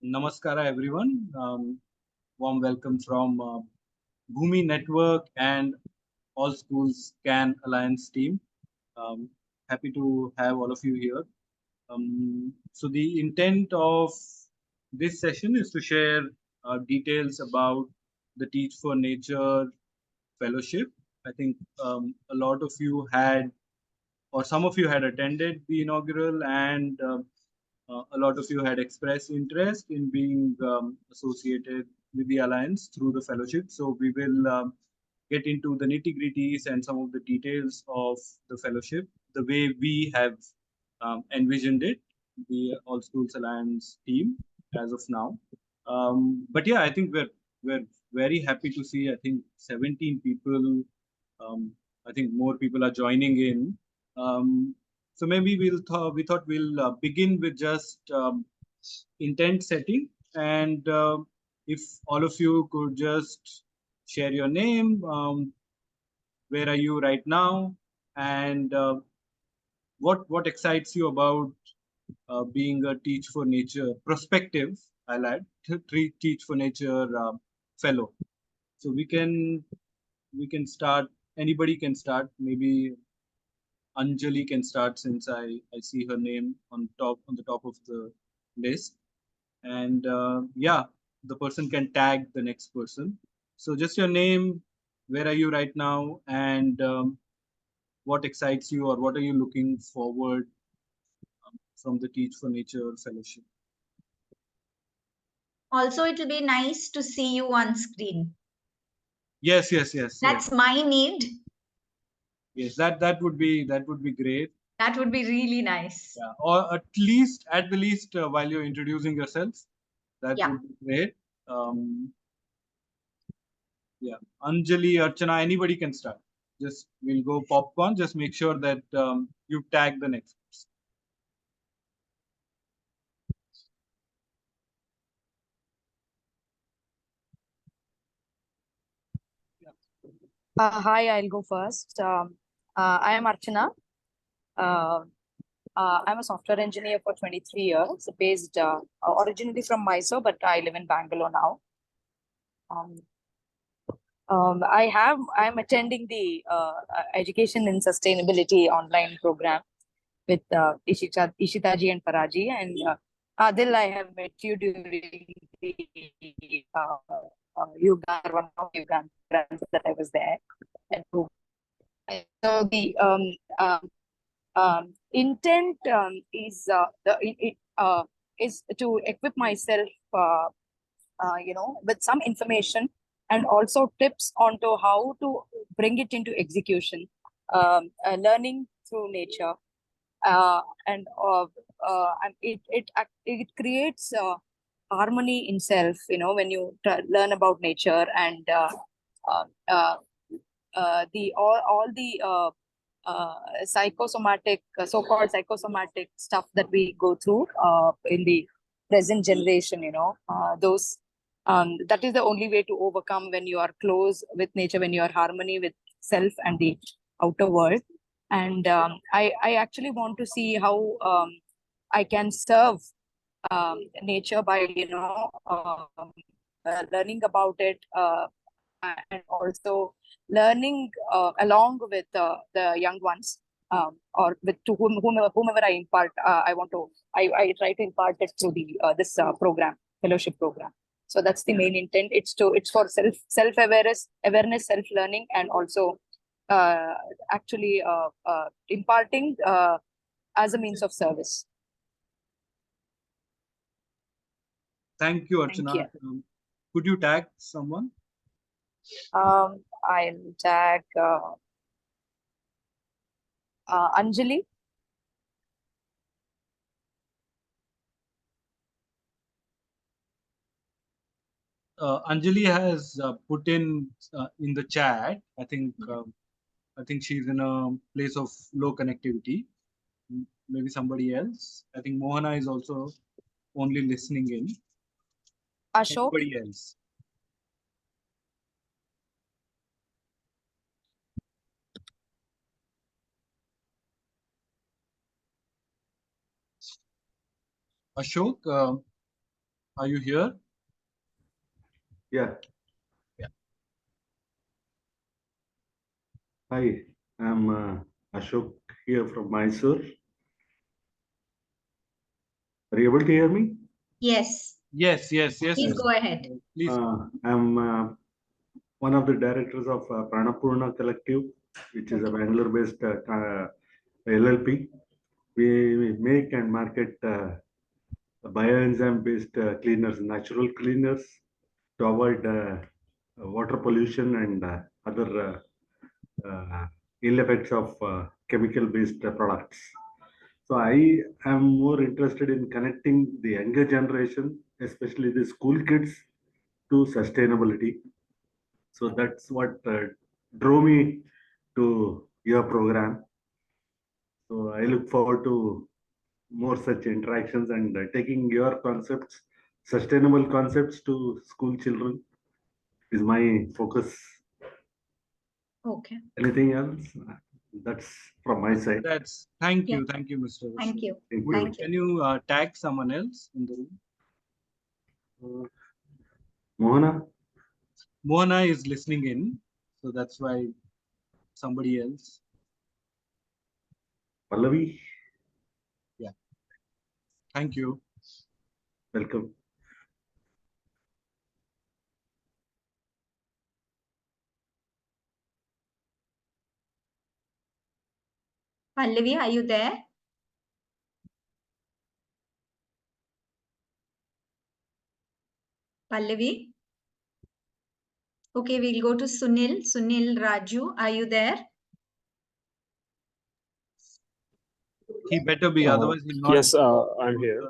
Namaskara, everyone. Warm welcome from Bhumi Network and All Schools Can Alliance team. Um, Happy to have all of you here. So the intent of this session is to share details about the Teach for Nature Fellowship. I think a lot of you had, or some of you had attended the inaugural, and a lot of you had expressed interest in being associated with the Alliance through the fellowship. So we will get into the nitty gritties and some of the details of the fellowship, the way we have envisioned it, the All Schools Alliance team as of now. But yeah, I think we're very happy to see. I think 17 people. I think more people are joining in. So maybe we thought we'll begin with just intent setting, and if all of you could just share your name, where are you right now, and what excites you about being a Teach for Nature prospective, I'll add, Teach for Nature fellow. So we can start. Anybody can start. Maybe Anjali can start, since I see her name on the top of the list. And yeah, the person can tag the next person. So just your name, where are you right now, and what excites you, or what are you looking forward from the Teach for Nature Fellowship? Also, it will be nice to see you on screen. Yes. That's my need. Yes, that would be great. That would be really nice. Yeah, or at the least, while you're introducing yourself, that Yeah. would be great. Yeah, Anjali, Archana, anybody can start. Just we'll go popcorn. Just make sure that you tag the next person. Hi, I'll go first. I am Archana. Uh, I'm a software engineer for 23 years, based originally from Mysore, but I live in Bangalore now. I'm attending the Education in Sustainability online program with Ishitaji and Paraji. And Adil, I have met you during the Uganda, one of Uganda programs that I was there. And so the intent is to equip myself, with some information and also tips onto how to bring it into execution, learning through nature, and it creates harmony in self. When you learn about nature and uh, uh, the all the psychosomatic, so-called psychosomatic stuff that we go through in the present generation, those that is the only way to overcome when you are close with nature, when you are harmony with self and the outer world. And I actually want to see how I can serve nature by learning about it, and also learning along with the young ones, or with to whomever I impart. I try to impart it through the this fellowship program. So that's the main intent. It's for self awareness, self learning, and also actually imparting as a means of service. Thank you, Archana. Thank you. Could you tag someone? I'll tag Anjali. Anjali has put in the chat. I think she's in a place of low connectivity. Maybe somebody else. I think Mohana is also only listening in. Ashok. Anybody else? Ashok, Are you here? Yeah. Yeah. Hi, I'm Ashok here from Mysore. Are you able to hear me? Yes. Yes. Please go ahead. Please. I'm one of the directors of Pranapurna Collective, which is a Bangalore-based LLP. We make and market bioenzyme-based cleaners, natural cleaners, to avoid water pollution and other ill effects of chemical-based products. So I am more interested in connecting the younger generation, especially the school kids, to sustainability. So that's what drove me to your program. So I look forward to more such interactions and taking your concepts, sustainable concepts, to school children is my focus. Okay. Anything else? That's from my side. That's thank Yeah. you, Mr. Thank Ashok. you. Thank Would- you. Thank you. Can you tag someone else in the room? Mohana? Mohana is listening in, so that's why somebody else. Pallavi? Thank you. Welcome. Pallavi, are you there? Pallavi? Okay, we'll go to Sunil. Sunil Raju, are you there? He better be, otherwise he'll not. Yes, I'm here.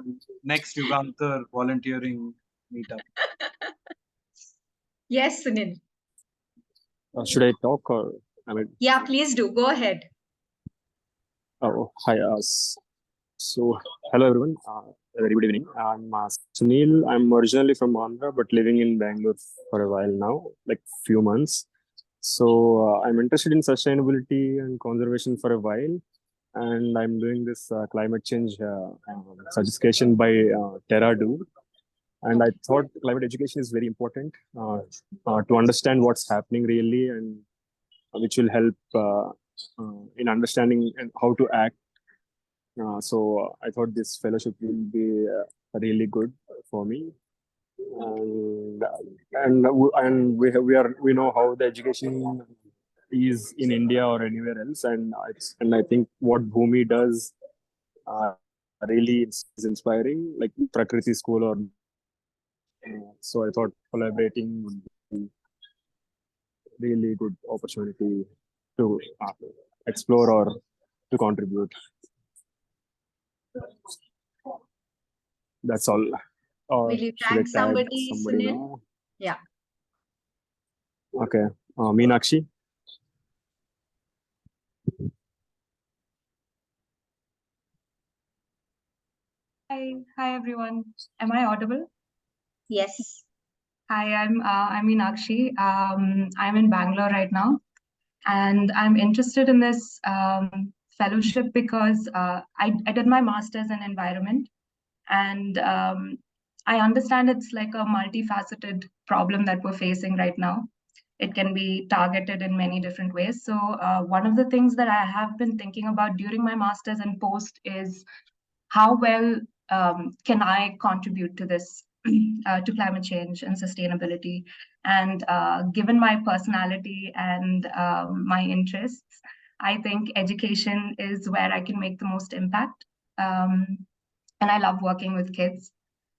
Next Yugantar volunteering meetup. Yes, Sunil. Should I talk or I mean? Yeah, please do. Go ahead. Oh, hi. So, hello everyone. Very good evening. I'm Sunil. I'm originally from Andhra, but living in Bangalore for a while now, like few months. So, I'm interested in sustainability and conservation for a while, and I'm doing this climate change certification by TerraDo. And I thought climate education is very important to understand what's happening really, and which will help in understanding and how to act. So I thought this fellowship will be really good for me, and we know how the education is in India or anywhere else, and I think what Bhumi does really is inspiring, like Prakriti School or. So I thought collaborating would be really good opportunity to explore or to contribute. That's all. Or Will you should I tag somebody, Sunil? now? Yeah. Okay. Meenakshi. Hi everyone. Am I audible? Yes. Hi, I'm Meenakshi. I'm in Bangalore right now, and I'm interested in this fellowship because I did my master's in environment, and I understand it's like a multifaceted problem that we're facing right now. It can be targeted in many different ways. So one of the things that I have been thinking about during my master's and post is how well can I contribute to this, to climate change and sustainability? And given my personality and my interests, I think education is where I can make the most impact. And I love working with kids.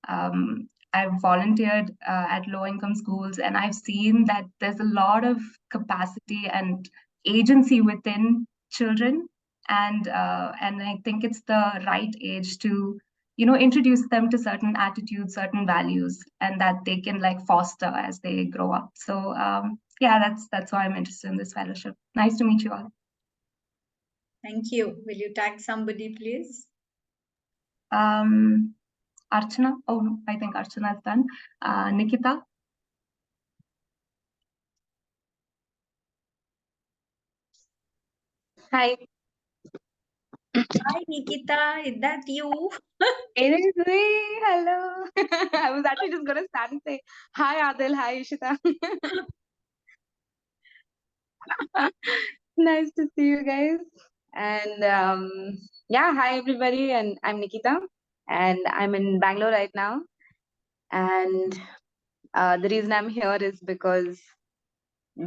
I've volunteered at low-income schools, and I've seen that there's a lot of capacity and agency within children, and I think it's the right age to, introduce them to certain attitudes, certain values, and that they can like foster as they grow up. So yeah, that's why I'm interested in this fellowship. Nice to meet you all. Thank you. Will you tag somebody, please? Archana. Oh, I think Archana is done. Nikita. Hi. Hi, Nikita. Is that you? It is me. Hello. I was actually just gonna stand and say, hi Adil, hi Ishita. Nice to see you guys. And yeah, hi everybody. And I'm Nikita, and I'm in Bangalore right now. And the reason I'm here is because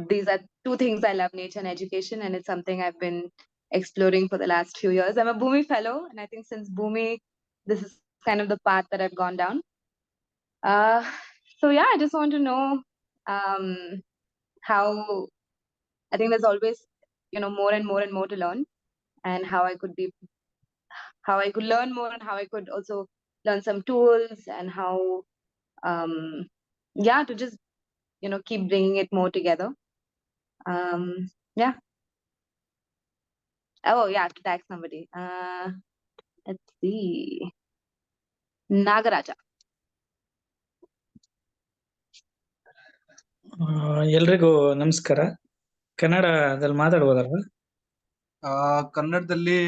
these are two things I love: nature and education, and it's something I've been exploring for the last few years. I'm a Bhumi fellow, and I think since Bhumi, this is kind of the path that I've gone down. Uh, so yeah, I just want to know how I think there's always, more and more and more to learn, and how I could learn more, and how I could also learn some tools, and how to just keep bringing it more together. Yeah. Oh yeah, to tag somebody. Let's see. Nagaraja. ಎಲ್ರಿಗೂ ನಮಸ್ಕಾರ. ಕನ್ನಡದಲ್ಲಿ ಮಾತಾಡ್ಬೋದಲ್ವಾ? ಕನ್ನಡದಲ್ಲಿ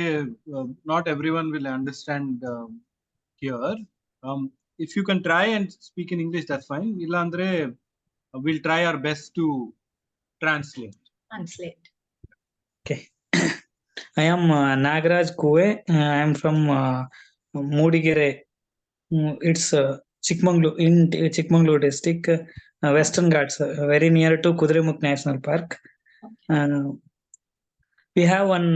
not everyone will understand here. If you can try and speak in English, that's fine. Illa andre we'll try our best to translate. Okay. I am Nagaraj Kuve. I am from Moodigere. It's Chikmagalur, in Chikmagalur district, Western Ghats, very near to Kudremukh National Park. We have one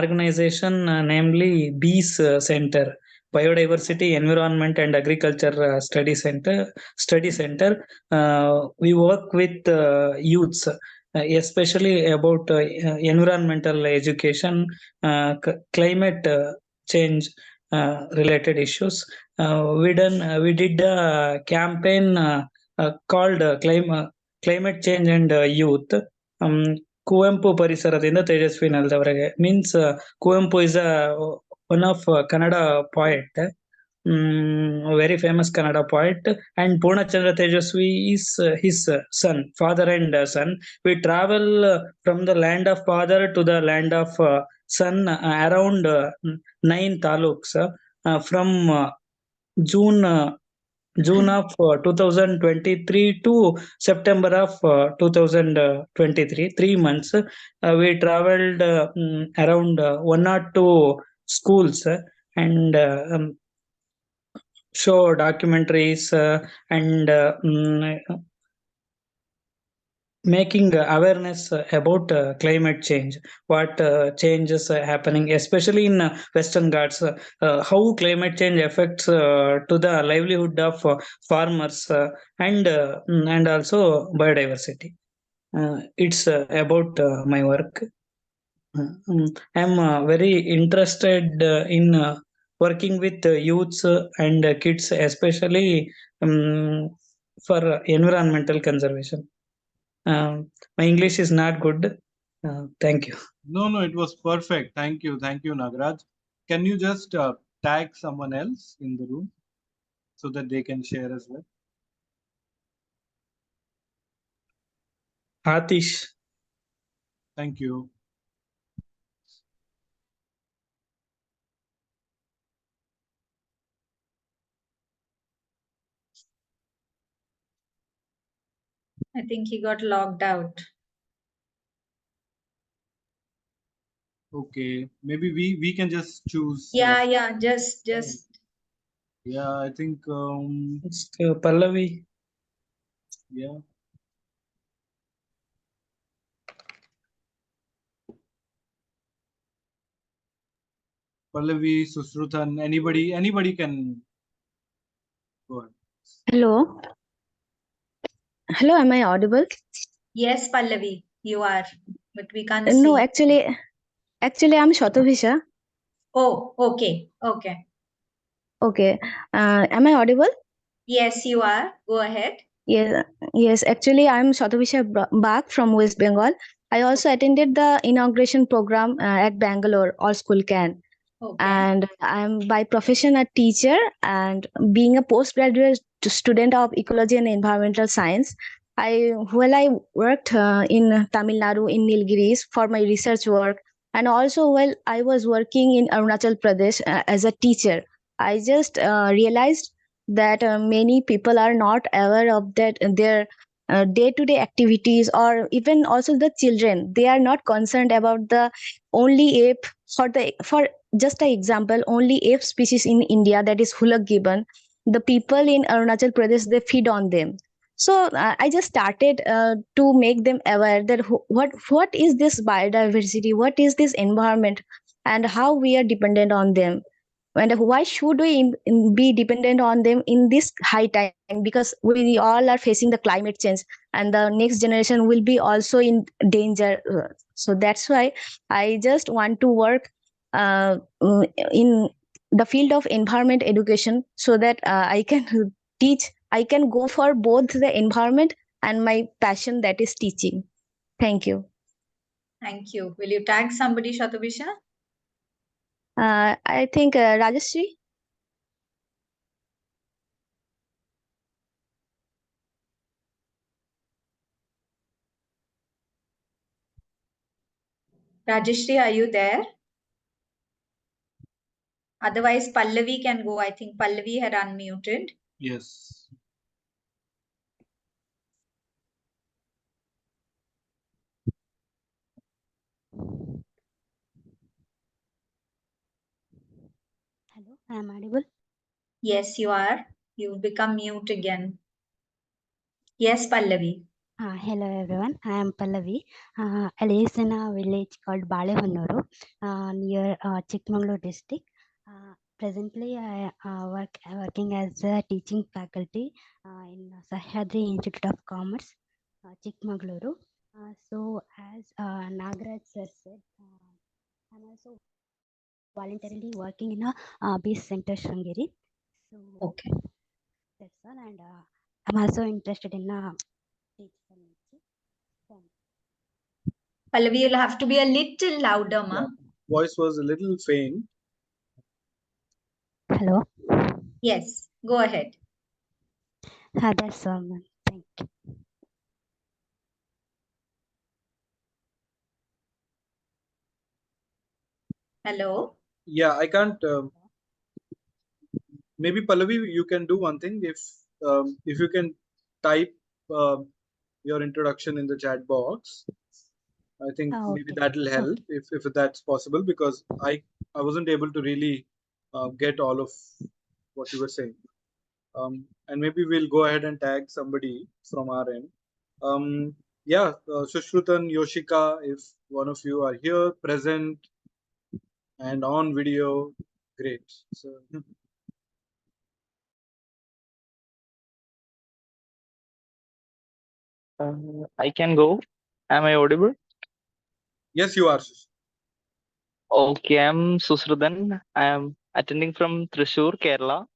organization, namely Bees Center, Biodiversity, Environment and Agriculture Study Center. We work with youths, especially about environmental education, climate change related issues. We did a campaign called Climate Change and Youth. Kuvempu ಪರಿಸರದಿಂದ Tejasvi ನಲ್ದವರೆಗೆ means Kuvempu is one of Kannada poet, very famous Kannada poet, and Purnachandra Tejasvi is his son, father and son. We travel from the land of father to the land of son around 9 taluks from June of 2023 to September of 2023, 3 months. We traveled around 102 schools and show documentaries and making awareness about climate change, what changes are happening, especially in Western Ghats, how climate change affects to the livelihood of farmers and also biodiversity. It's about my work. I'm very interested in working with youths and kids, especially for environmental conservation. My English is not good. Thank you. No, it was perfect. Thank you, Nagaraj. Can you just tag someone else in the room so that they can share as well? Atish. Thank you. I think he got logged out. Okay, maybe we can just choose. Yeah, just. Yeah, I think. It's Pallavi. Yeah. Pallavi, Susruthan, anybody can go ahead. Hello, am I audible? Yes, Pallavi, you are, but we can't No, see. actually I'm Shatabhisha. Oh, okay. Okay. Am I audible? Yes, you are. Go ahead. Yes, actually I'm Shatabhisha Bag from West Bengal. I also attended the inauguration program at Bangalore All School Can. Okay. And I'm by profession a teacher, and being a postgraduate student of ecology and environmental science, I worked in Tamil Nadu in Nilgiris for my research work. And also, while I was working in Arunachal Pradesh as a teacher, I just realized that many people are not aware of that their day-to-day activities, or even also the children. They are not concerned about the only ape for just an example, only ape species in India, that is hulak gibbon. The people in Arunachal Pradesh, they feed on them. So I just started to make them aware that what is this biodiversity, what is this environment, and how we are dependent on them, and why should we be dependent on them in this high time, because we all are facing the climate change, and the next generation will be also in danger. So that's why I just want to work in the field of environment education, so that I can teach, I can go for both the environment and my passion, that is teaching. Thank you. Thank you. Will you tag somebody, Shatabisha? I think Rajashri. Rajeshri, are you there? Otherwise, Pallavi can go. I think Pallavi had unmuted. Yes. Hello, I am audible. Yes, you are. You've become mute again. Yes, Pallavi. Hello everyone, I am Pallavi. I live in a village called Balehonnuru near Chikmagalur district. Presently, I working as a teaching faculty in Sahyadri Institute of Commerce, Chikmagaluru. So as Nagaraj sir said, I'm also voluntarily working in a base center Sringeri. So Okay. that's all, and I'm also interested in Pallavi, you'll have to be a little louder, ma. Yeah. Voice was a little faint. Hello. Yes, go ahead. That's all, ma'am. Thank you. Hello. Yeah, I can't. Maybe Pallavi, you can do one thing. If you can type your introduction in the chat box, I think maybe Okay. that will help if that's possible, because I wasn't able to really get all of what you were saying. And maybe we'll go ahead and tag somebody from our end. Yeah, Sushrutan, Yoshika, if one of you are here, present, and on video, great. So. I can go. Am I audible? Yes, you are. Okay, I'm Susrudan. I am attending from Thrissur, Kerala,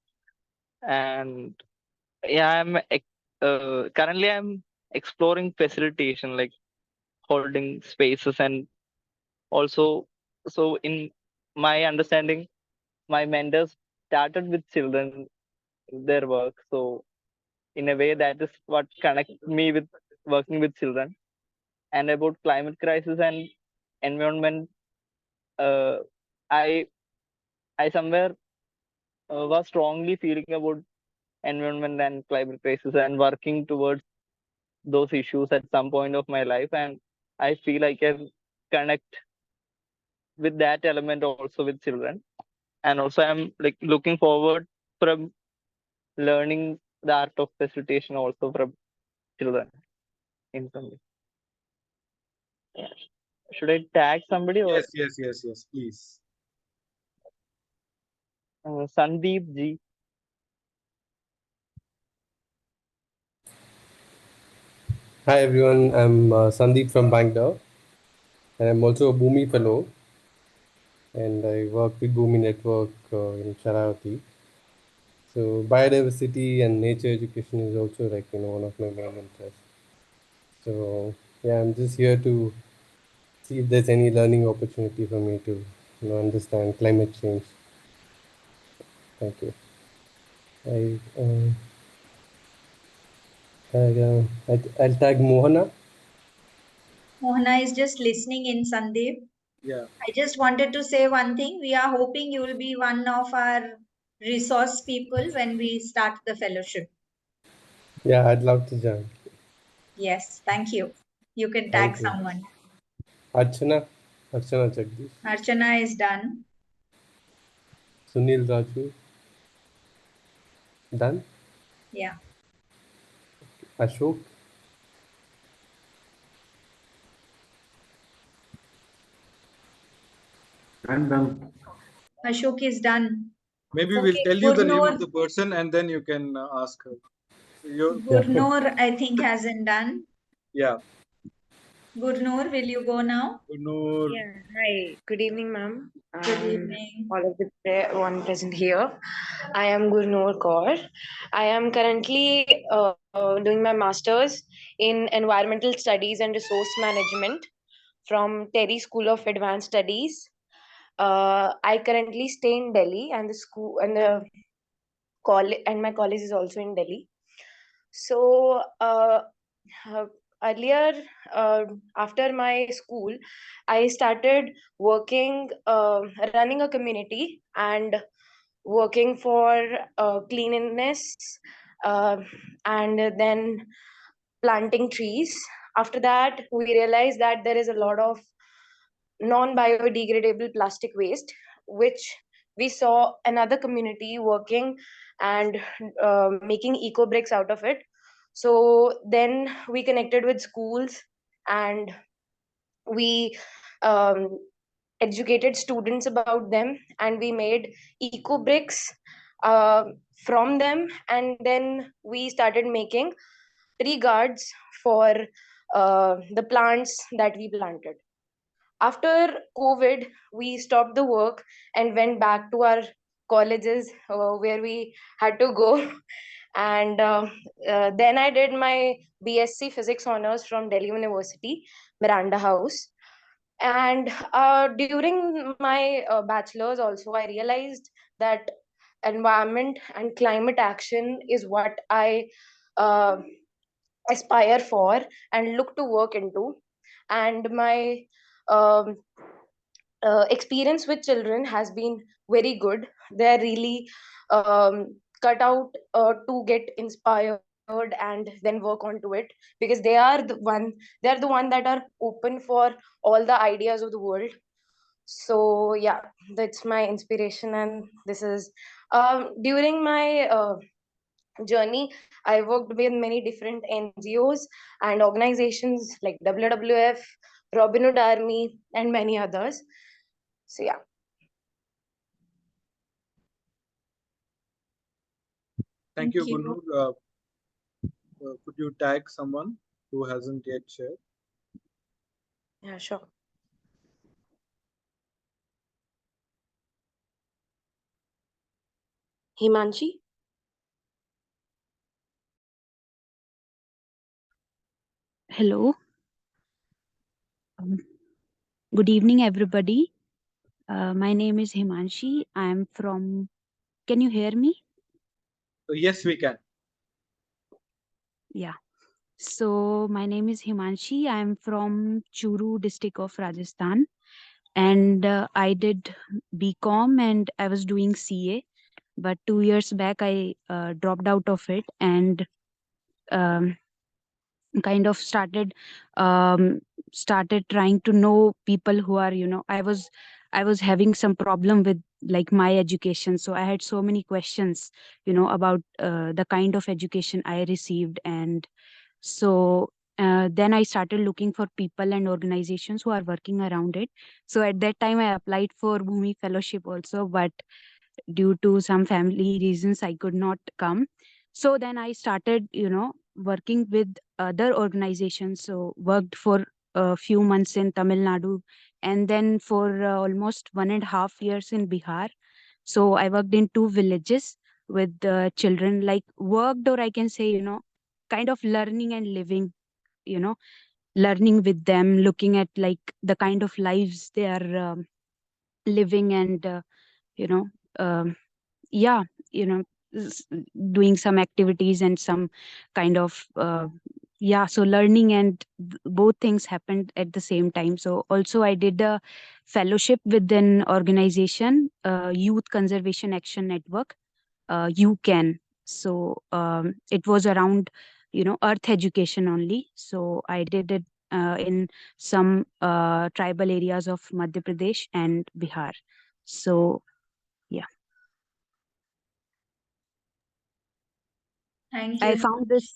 and yeah, currently I'm exploring facilitation, like holding spaces, and also, so in my understanding, my mentors started with children, their work. So in a way, that is what connects me with working with children. And about climate crisis and environment, uh, I somewhere was strongly feeling about environment and climate crisis and working towards those issues at some point of my life, and I feel I can connect with that element also with children. And also I'm like looking forward from learning the art of facilitation also from children in some way. Yeah. Should I tag somebody or Yes, please. Sandeep G? Hi everyone, I'm Sandeep from Bangalore, and I'm also a Bhumi Fellow, and I work with Bhumi Network in Sharavati. So biodiversity and nature education is also like one of my main interests. So yeah, I'm just here to see if there's any learning opportunity for me to understand climate change. Thank you. I'll tag Mohana. Mohana is just listening in, Sandeep. Yeah. I just wanted to say one thing. We are hoping you will be one of our resource people when we start the fellowship. Yeah, I'd love to join. Yes, thank you. You can tag Thank you. someone. Archana Jagdish, Archana is done. Sunil Raju, done. Yeah. Ashok, And done. Ashok is done. Maybe we'll Okay, tell you the name of Gurnur. the person and then you can ask her. You, Gurnur, I think, hasn't done. yeah. Gurnur, will you go now? Gurnur. Yeah, hi. Good evening, ma'am. Good evening. All of the one present here. I am Gurnoor Kaur. I am currently doing my master's in environmental studies and resource management from Terry School of Advanced Studies. I currently stay in Delhi, and the school and the college and my college is also in Delhi. So earlier, after my school, I started working, running a community and working for cleanliness, uh, and then planting trees. After that, we realized that there is a lot of non-biodegradable plastic waste, which we saw another community working and making eco bricks out of it. So then we connected with schools, and we um, educated students about them, and we made eco bricks uh, from them, and then we started making tree guards for the plants that we planted. After COVID, we stopped the work and went back to our colleges, where we had to go. And then I did my BSc Physics honors from Delhi University, Miranda House. And during my bachelor's also, I realized that environment and climate action is what I uh, aspire for and look to work into. And my um, experience with children has been very good. They're really cut out to get inspired and then work onto it, because they're the one that are open for all the ideas of the world. So yeah, that's my inspiration. And this is during my journey, I worked with many different NGOs and organizations like WWF, Robin Hood Army, and many others. So yeah. Thank you, Gurnur. Could you tag someone who hasn't yet shared? Yeah, sure. Himanshi? Hello. Good evening, everybody. My name is Himanshi. I'm from. Can you hear me? Yes, we can. Yeah. So my name is Himanshi. I'm from Churu district of Rajasthan, and I did BCom and I was doing CA, but 2 years back I dropped out of it and um, kind of started trying to know people who are, I was having some problem with like my education, so I had so many questions, about the kind of education I received. And so then I started looking for people and organizations who are working around it. So at that time I applied for Bhumi fellowship also, but due to some family reasons I could not come. So then I started, working with other organizations. So worked for a few months in Tamil Nadu, and then for almost 1.5 years in Bihar. So I worked in two villages with children, like worked, or I can say, kind of learning and living, you know learning with them, looking at like the kind of lives they are living, and you know um, yeah, you know s- doing some activities and some kind of yeah, so learning and both things happened at the same time. So also I did a fellowship with an organization, Youth Conservation Action Network, UCAN. So it was around, earth education only. So I did it in some tribal areas of Madhya Pradesh and Bihar. So yeah. Thank I you. found this,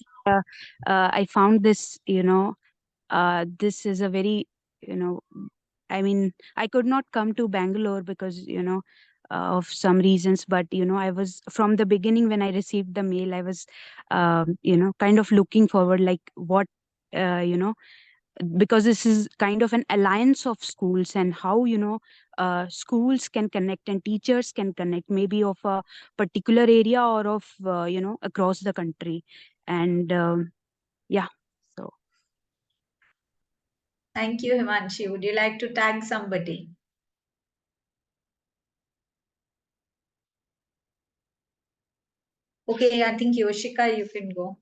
this is a very, I mean, I could not come to Bangalore because, of some reasons, but, I was from the beginning when I received the mail, I was, kind of looking forward, like what, because this is kind of an alliance of schools and how, schools can connect and teachers can connect, maybe of a particular area or of, across the country. And yeah, so. Thank you, Himanshi. Would you like to tag somebody? Okay, I think Yoshika, you can go.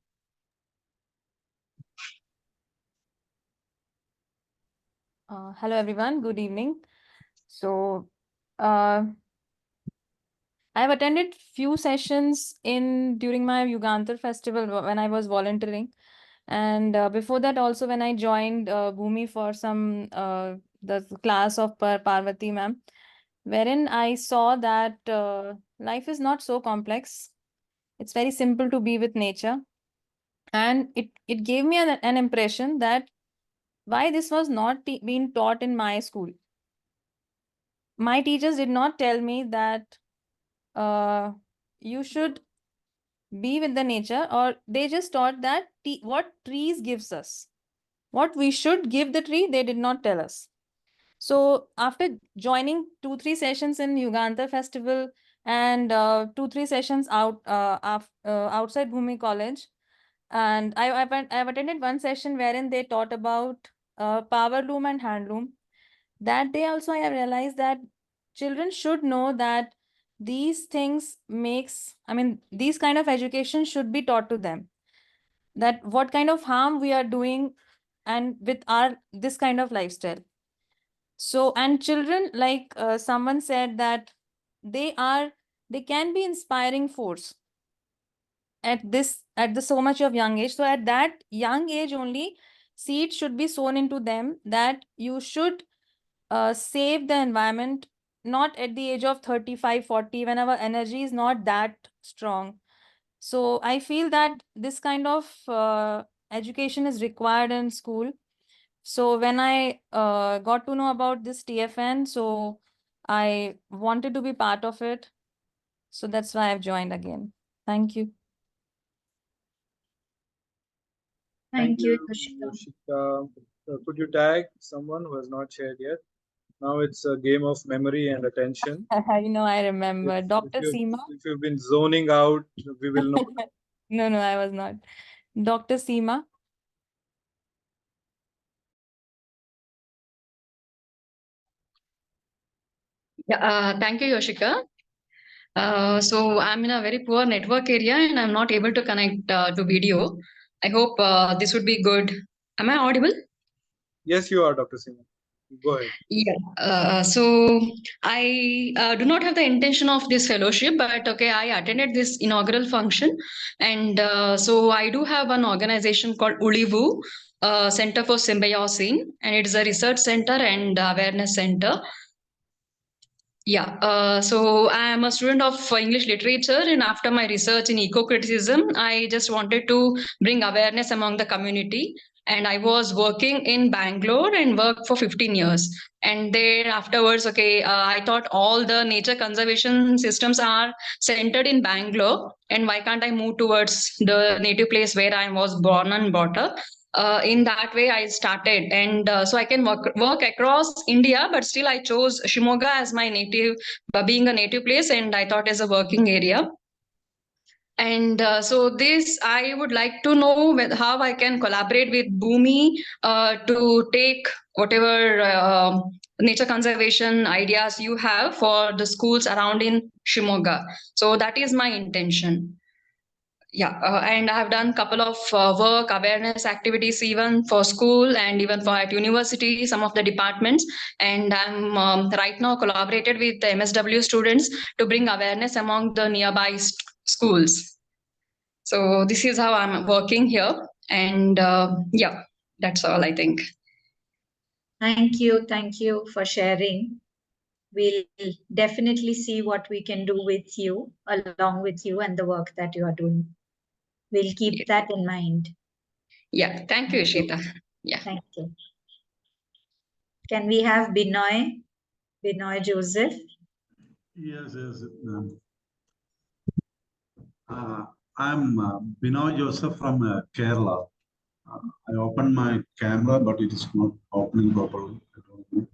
Hello everyone, good evening. So I have attended few sessions during my Yugantar festival when I was volunteering, and before that also when I joined Bhumi for some the class of Parvati ma'am, wherein I saw that life is not so complex. It's very simple to be with nature, and it gave me an impression that why this was not being taught in my school. My teachers did not tell me that you should be with the nature, or they just taught that what trees gives us. What we should give the tree, they did not tell us. So after joining 2-3 sessions in Yugantar festival and 2-3 sessions outside Bhumi College, and I've attended one session wherein they taught about power loom and handloom. That day also I have realized that children should know that these things these kind of education should be taught to them, that what kind of harm we are doing and with this kind of lifestyle. So, and children, like someone said, that they can be inspiring force at the so much of young age. So at that young age only, seeds should be sown into them that you should save the environment, not at the age of 35, 40, when our energy is not that strong. So I feel that this kind of education is required in school. So when I got to know about this TFN, so I wanted to be part of it. So that's why I've joined again. Thank you. Thank you, Yoshika. Could you tag someone who has not shared yet? Now it's a game of memory and attention. I remember. Dr. Seema. If you've been zoning out, we will know. No, I was not. Dr. Seema. Yeah, thank you, Yoshika. So I'm in a very poor network area and I'm not able to connect to video. I hope this would be good. Am I audible? Yes, you are, Dr. Seema. Go ahead. Yeah. So I do not have the intention of this fellowship, but okay, I attended this inaugural function, and so I do have an organization called Ulivu, Center for Symbiosine, and it is a research center and awareness center. Yeah, so I am a student of English literature, and after my research in eco-criticism, I just wanted to bring awareness among the community. And I was working in Bangalore and worked for 15 years. And then afterwards, okay, I thought all the nature conservation systems are centered in Bangalore, and why can't I move towards the native place where I was born and brought up? In that way I started, and so I can work across India, but still I chose Shimoga as my native, being a native place, and I thought as a working area. And so this I would like to know how I can collaborate with Bhumi to take whatever nature conservation ideas you have for the schools around in Shimoga. So that is my intention. and I have done couple of work awareness activities even for school and even for at university, some of the departments. And I'm right now collaborated with the MSW students to bring awareness among the nearby schools. So this is how I'm working here. And that's all I think. Thank you for sharing. We'll definitely see what we can do with you, along with you and the work that you are doing. We'll keep that in mind. Yeah, thank you, Ishita. Yeah. Thank you. Can we have Binoy Joseph? Yes. I'm Binoy Joseph from Kerala. I opened my camera, but it is not opening properly. I don't know.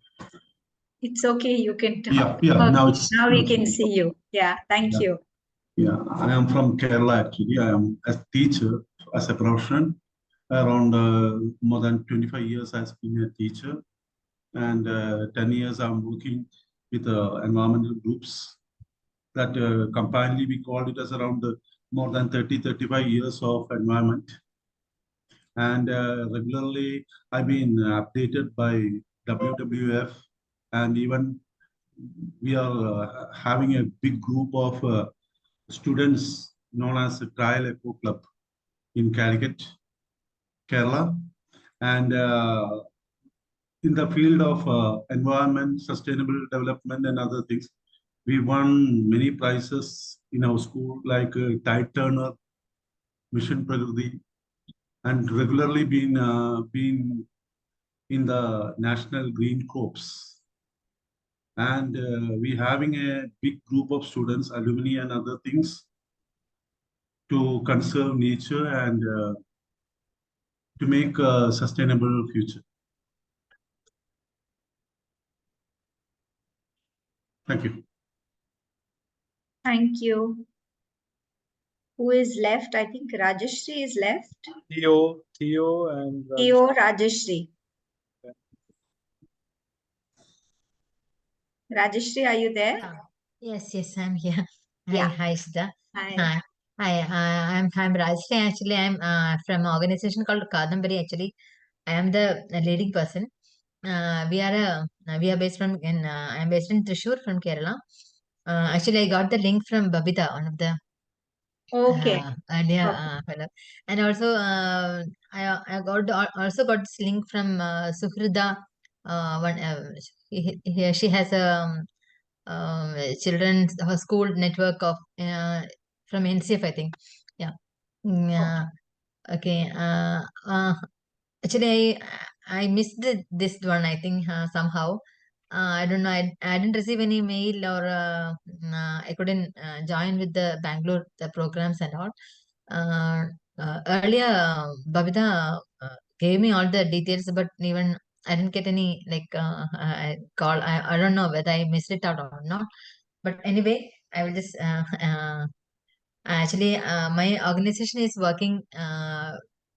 It's okay, you can talk. Yeah. Okay, Now we can see you. Yeah, thank you. Yeah, I am from Kerala actually. I am a teacher as a profession. Around more than 25 years as being a teacher, and 10 years I'm working with environmental groups. That combinedly we called it as around more than 35 years of environment. And regularly I've been updated by WWF, and even we are having a big group of students known as the Trial Eco Club in Calicut, Kerala. And in the field of environment, sustainable development and other things, we won many prizes in our school, like Tide Turner, Mission Prakriti, and regularly been in the National Green Corps. And we having a big group of students, alumni and other things, to conserve nature and to make a sustainable future. Thank you. Thank you. Who is left? I think Rajeshri is left. Theo and Theo, Rajeshri. Rajeshri, are you there? Yes, I'm here. Yeah. Hi, Sudha. Hi. I'm Rajeshri. Actually, I'm from an organization called Kadambari. Actually, I am the leading person. We are based I'm based in Thrissur from Kerala. Actually, I got the link from Babita, one of the Okay. fellow. And also I also got this link from Suhrida. She has a children's school network of from NCF, I think. Yeah. Okay. Actually, I missed this one, I think, somehow. I don't know. I didn't receive any mail, or I couldn't join with the Bangalore the programs and all. Earlier, Babita gave me all the details, but even I didn't get any call. I don't know whether I missed it out or not. But anyway, I will just actually my organization is working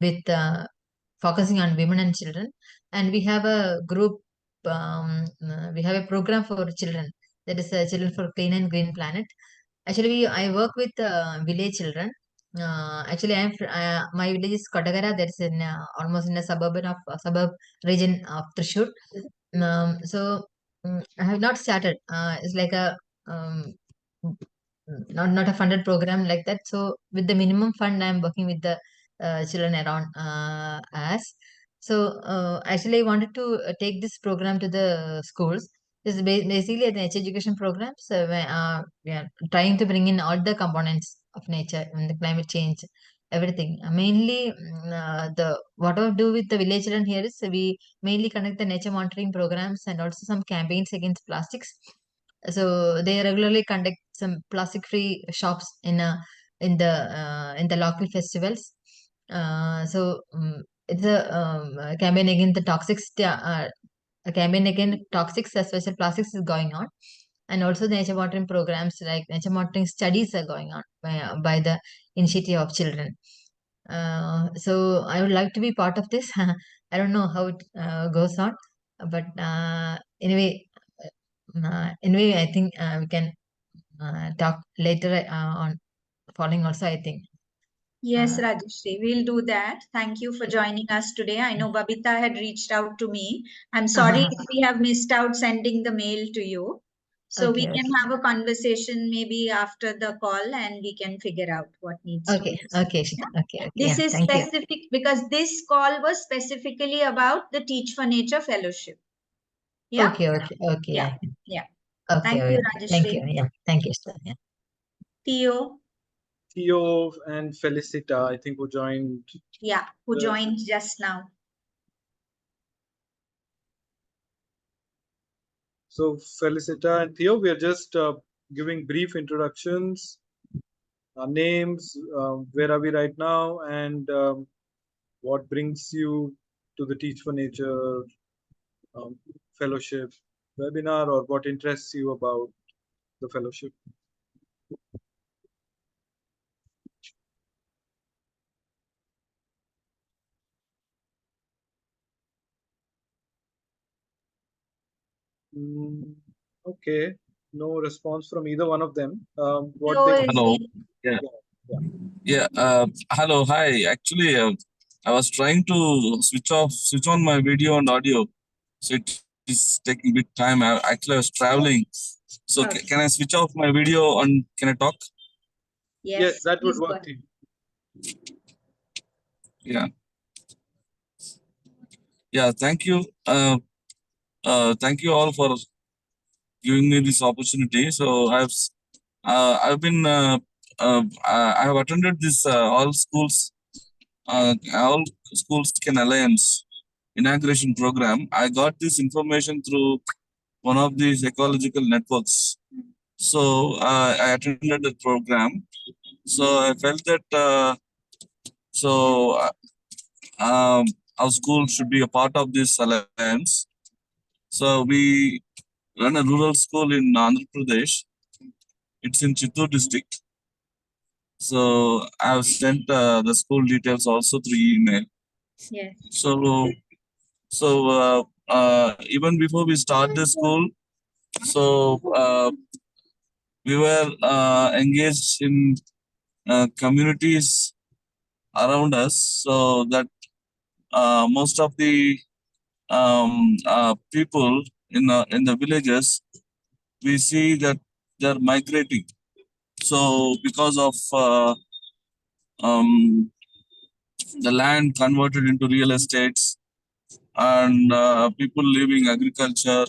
with focusing on women and children, and we have a group. We have a program for children, that is Children for Clean and Green Planet. Actually, I work with village children. Actually, my village is Kotagara. That's in almost in a suburb region of Thrissur. I have not started. It's like a not a funded program like that. So with the minimum fund, I'm working with the children around us. So actually, I wanted to take this program to the schools. This is basically an education program. So we are trying to bring in all the components of nature and the climate change, everything. Mainly, the whatever do with the village children here is we mainly conduct the nature monitoring programs and also some campaigns against plastics. So they regularly conduct some plastic-free shops in the local festivals. It's a campaign against the a campaign against toxics, especially plastics, is going on, and also the nature monitoring programs like nature monitoring studies are going on by the initiative of children. So I would like to be part of this. I don't know how it goes on, but anyway, I think we can talk later on following also, I think. Yes, Rajeshri, we'll do that. Thank you for joining us today. I know Babita had reached out to me. I'm sorry if we have missed out sending the mail to you. So we Okay, can have a conversation maybe after the call and we can figure out what needs to okay, be done. okay, Shita. Okay, okay. This Yeah, is thank you. specific because this call was specifically about the Teach for Nature Fellowship. Yeah? Okay, okay, okay. Yeah. Yeah. Yeah. Okay, Thank you, yeah. Thank you. Rajeshri. Yeah, thank you, Shita. Yeah. Theo, Theo and Felicita, I think, who joined. yeah, who the- joined just now. So Felicita and Theo, we are just giving brief introductions, names, where are we right now, and what brings you to the Teach for Nature fellowship webinar, or what interests you about the fellowship. Okay, no response from either one of them. What Theo they is Hello. in. Yeah. yeah. Yeah. Hello. Hi. Actually, I was trying to switch on my video and audio, so it is taking a bit time. Actually, I was traveling, so Okay. can I switch off my video and can I talk? Yes, that would please work. go ahead. Yeah. Yeah. Thank you. Thank you all for giving me this opportunity. So I've been I have attended this all schools can alliance inauguration program. I got this information through one of these ecological networks. So I attended the program. So I felt that our school should be a part of this alliance. So we run a rural school in Andhra Pradesh. It's in Chittoor district. So I have sent the school details also through email. Yes. So even before we start the school, so we were engaged in communities around us, so that most of the people in the villages, we see that they're migrating. So because of the land converted into real estates and people leaving agriculture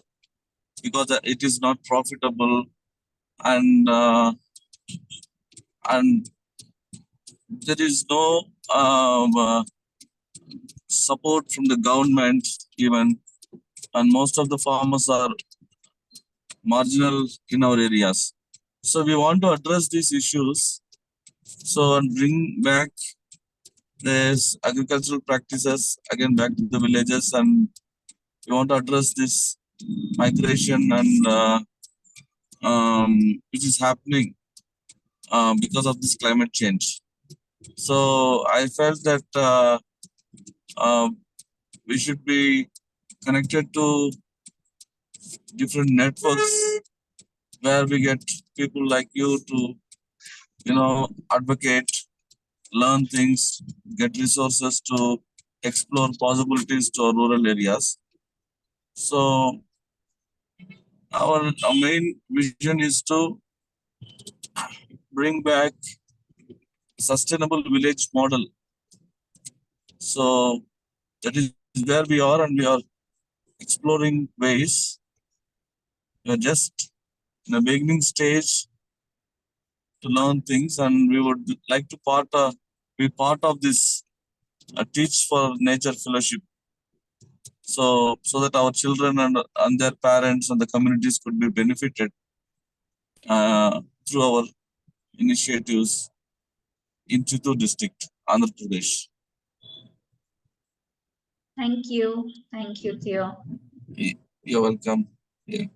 because it is not profitable, and there is no support from the government even, and most of the farmers are marginal in our areas. So we want to address these issues, so and bring back these agricultural practices again back to the villages, and we want to address this migration and which is happening because of this climate change. So I felt that we should be connected to different networks where we get people like you to, advocate, learn things, get resources to explore possibilities to our rural areas. So our main vision is to bring back sustainable village model. So that is where we are, and we are exploring ways. We are just in the beginning stage to learn things, and we would like to be part of this Teach for Nature Fellowship. So that our children and their parents and the communities could be benefited through our initiatives in Chittoor district, Andhra Pradesh. Thank you. Thank you, Theo. You're welcome. Yeah.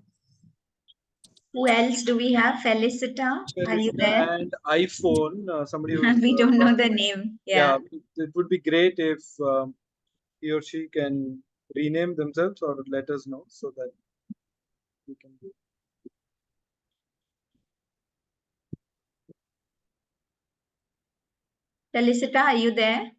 Who else do we have? Felicita, are you there? And iPhone, somebody who's We don't know the name. Yeah. it would be great if he or she can rename themselves or let us know so that we can do. Felicita, are you there?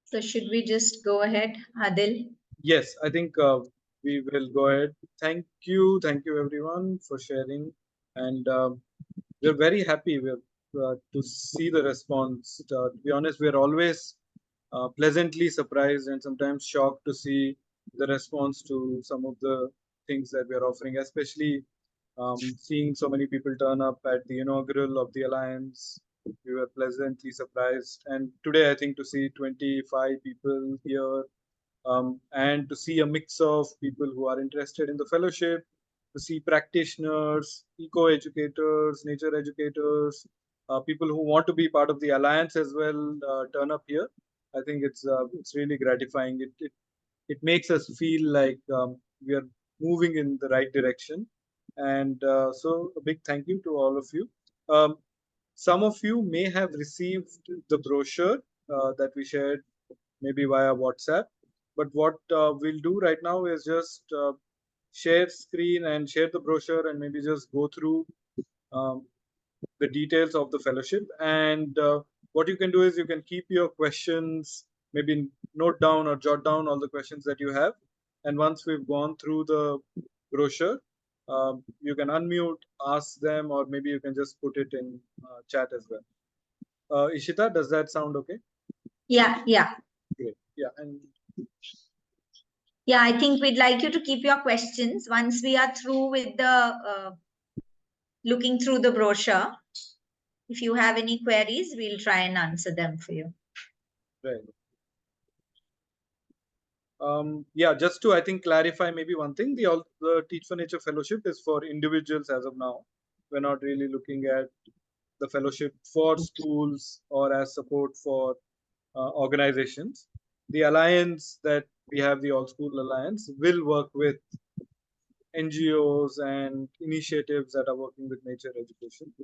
So should we just go ahead, Adil? Yes, I think we will go ahead. Thank you everyone for sharing, and we're very happy to see the response. To be honest, we're always pleasantly surprised and sometimes shocked to see the response to some of the things that we are offering, especially seeing so many people turn up at the inaugural of the Alliance. We were pleasantly surprised, and today I think to see 25 people here, and to see a mix of people who are interested in the fellowship, to see practitioners, eco-educators, nature educators, people who want to be part of the Alliance as well, turn up here. I think it's really gratifying. It makes us feel like we are moving in the right direction. And so a big thank you to all of you. Some of you may have received the brochure that we shared maybe via WhatsApp. But what we'll do right now is just share screen and share the brochure and maybe just go through um, the details of the fellowship. And what you can do is you can keep your questions, maybe note down or jot down all the questions that you have. And once we've gone through the brochure, you can unmute, ask them, or maybe you can just put it in chat as well. Ishita, does that sound okay? Yeah. Great. Yeah. And Yeah, I think we'd like you to keep your questions once we are through with the looking through the brochure. If you have any queries, we'll try and answer them for you. right. Yeah, just to I think clarify maybe one thing, the Teach for Nature Fellowship is for individuals as of now. We're not really looking at the fellowship for schools or as support for organizations. The alliance that we have, the All School Alliance, will work with NGOs and initiatives that are working with nature education.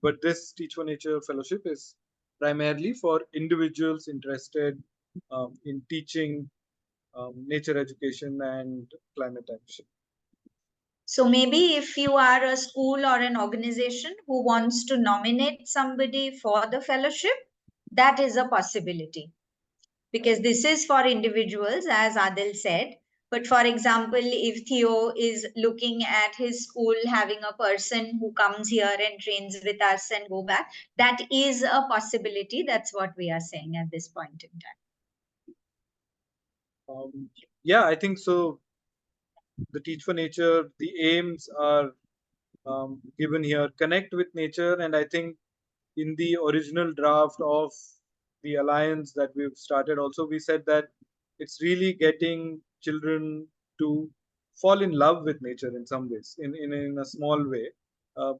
But this Teach for Nature Fellowship is primarily for individuals interested in teaching nature education and climate action. So maybe if you are a school or an organization who wants to nominate somebody for the fellowship, that is a possibility. Because this is for individuals, as Adil said. But for example, if Theo is looking at his school having a person who comes here and trains with us and go back, that is a possibility. That's what we are saying at this point in time. Yeah, I think so. The Teach for Nature, the aims are given here. Connect with nature, and I think in the original draft of the alliance that we've started, also we said that it's really getting children to fall in love with nature in some ways, in a small way. Uh,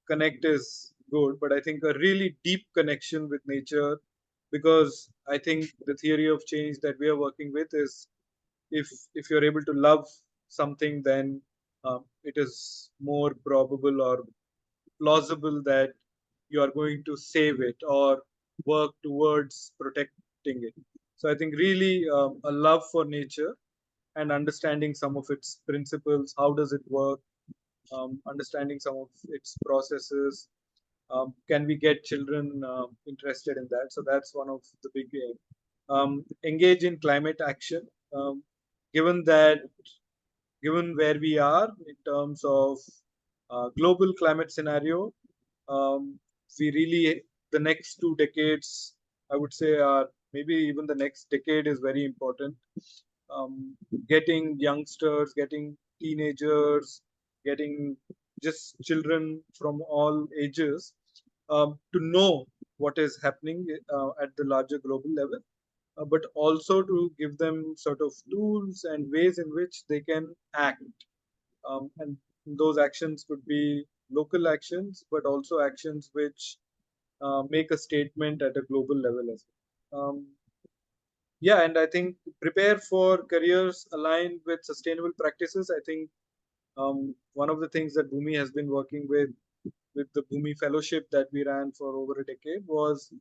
Connect is good, but I think a really deep connection with nature, because I think the theory of change that we are working with is if you're able to love something, then it is more probable or plausible that you are going to save it or work towards protecting it. So I think really a love for nature and understanding some of its principles, how does it work, understanding some of its processes. Can we get children interested in that? So that's one of the big aim. Engage in climate action. Given where we are in terms of global climate scenario, we really, the next 2 decades, I would say, are maybe even the next decade is very important. Getting youngsters, getting teenagers, getting just children from all ages to know what is happening at the larger global level, but also to give them sort of tools and ways in which they can act. And those actions could be local actions, but also actions which make a statement at a global level as well. Yeah, and I think prepare for careers aligned with sustainable practices. I think one of the things that Bhumi has been working with the Bhumi Fellowship that we ran for over a decade was,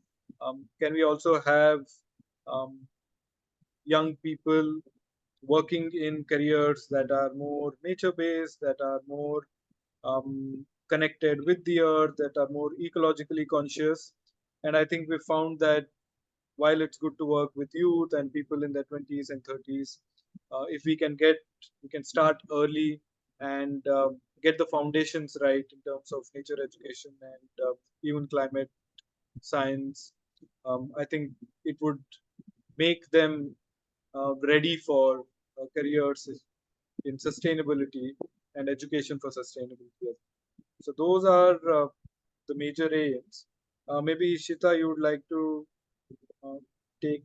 can we also have young people working in careers that are more nature-based, that are more connected with the earth, that are more ecologically conscious. And I think we found that while it's good to work with youth and people in their 20s and 30s, if we can start early and get the foundations right in terms of nature education and even climate science, I think it would make them ready for careers in sustainability and education for sustainability. So those are the major aims. Maybe Ishita, you would like to take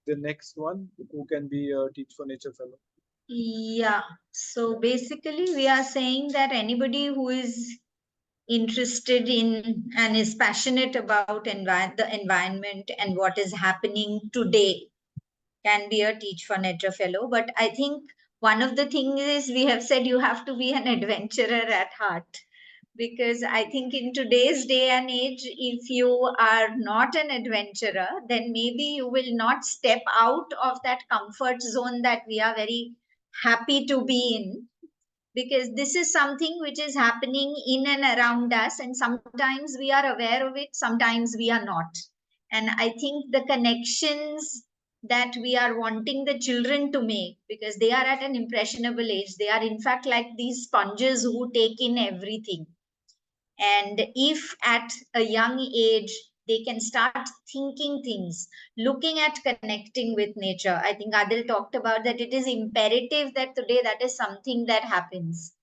the next one, who can be a Teach for Nature fellow. Yeah, so basically we are saying that anybody who is interested in and is passionate about the environment and what is happening today can be a Teach for Nature fellow. But I think one of the things is we have said you have to be an adventurer at heart, because I think in today's day and age, if you are not an adventurer, then maybe you will not step out of that comfort zone that we are very happy to be in, because this is something which is happening in and around us, and sometimes we are aware of it, sometimes we are not. And I think the connections that we are wanting the children to make, because they are at an impressionable age, they are in fact like these sponges who take in everything. And if at a young age they can start thinking things, looking at connecting with nature, I think Adil talked about that it is imperative that today that is something that happens.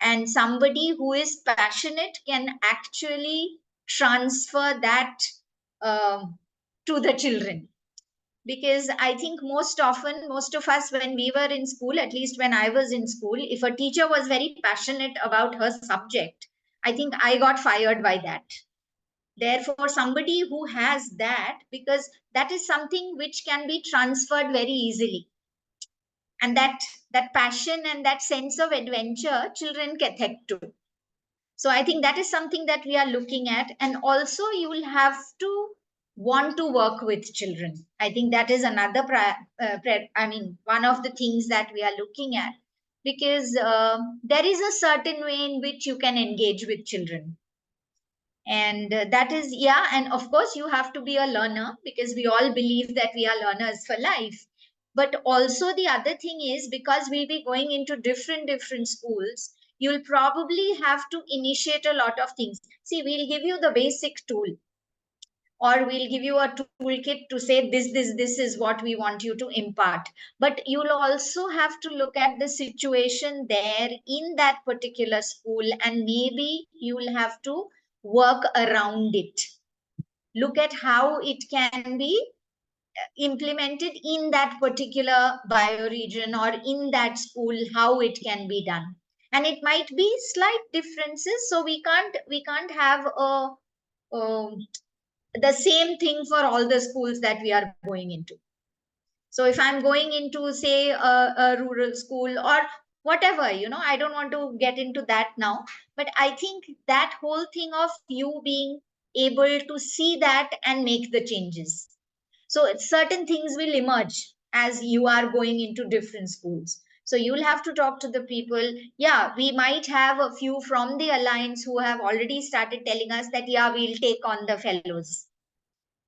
And somebody who is passionate can actually transfer that to the children. Because I think most often, most of us, when we were in school, at least when I was in school, if a teacher was very passionate about her subject, I think I got fired by that. Therefore, somebody who has that, because that is something which can be transferred very easily. And that passion and that sense of adventure, children can take to. So I think that is something that we are looking at. And also you will have to want to work with children. I think that is another, one of the things that we are looking at, because there is a certain way in which you can engage with children. And that is, yeah, and of course you have to be a learner, because we all believe that we are learners for life. But also the other thing is, because we'll be going into different schools, you'll probably have to initiate a lot of things. See, we'll give you the basic tool, or we'll give you a toolkit to say this is what we want you to impart. But you'll also have to look at the situation there in that particular school, and maybe you'll have to work around it. Look at how it can be implemented in that particular bioregion or in that school, how it can be done. And it might be slight differences, so we can't have the same thing for all the schools that we are going into. So if I'm going into, say, a rural school or whatever, I don't want to get into that now, but I think that whole thing of you being able to see that and make the changes. So certain things will emerge as you are going into different schools. So you'll have to talk to the people. Yeah, we might have a few from the alliance who have already started telling us that, yeah, we'll take on the fellows.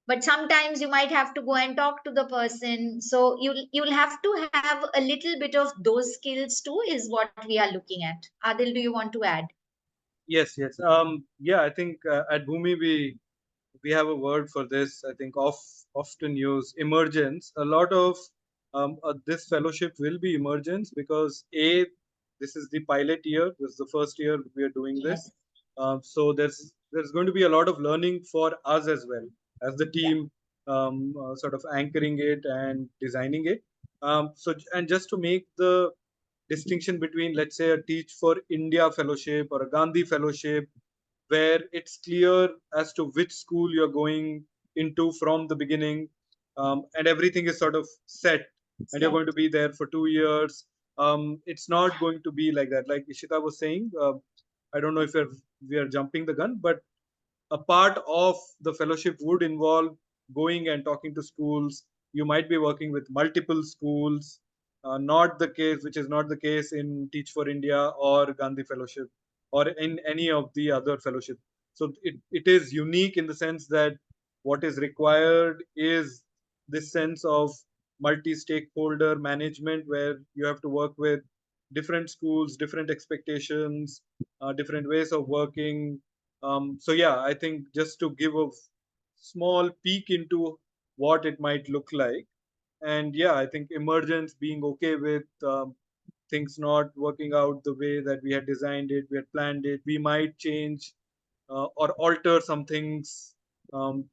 But sometimes you might have to go and talk to the person. So you'll have to have a little bit of those skills too, is what we are looking at. Adil, do you want to add? Yes. Yeah, I think at Bhumi we have a word for this. I think often used, emergence. A lot of this fellowship will be emergence, because this is the pilot year. This is the first year we are doing this. So there's going to be a lot of learning for us as well, as the team, sort of anchoring it and designing it. And just to make the distinction between, let's say, a Teach for India fellowship or a Gandhi fellowship, where it's clear as to which school you're going into from the beginning, and everything is sort of set, and you're going to be there for 2 years. It's not going to be like that. Like Ishita was saying, I don't know if we are jumping the gun, but a part of the fellowship would involve going and talking to schools, you might be working with multiple schools. Not the case, which is not the case in Teach for India or Gandhi Fellowship or in any of the other fellowship. So it is unique in the sense that what is required is this sense of multi-stakeholder management, where you have to work with different schools, different expectations, different ways of working. So yeah, I think just to give a small peek into what it might look like. And yeah, I think emergence, being okay with things not working out the way that we had designed it, we had planned it. We might change or alter some things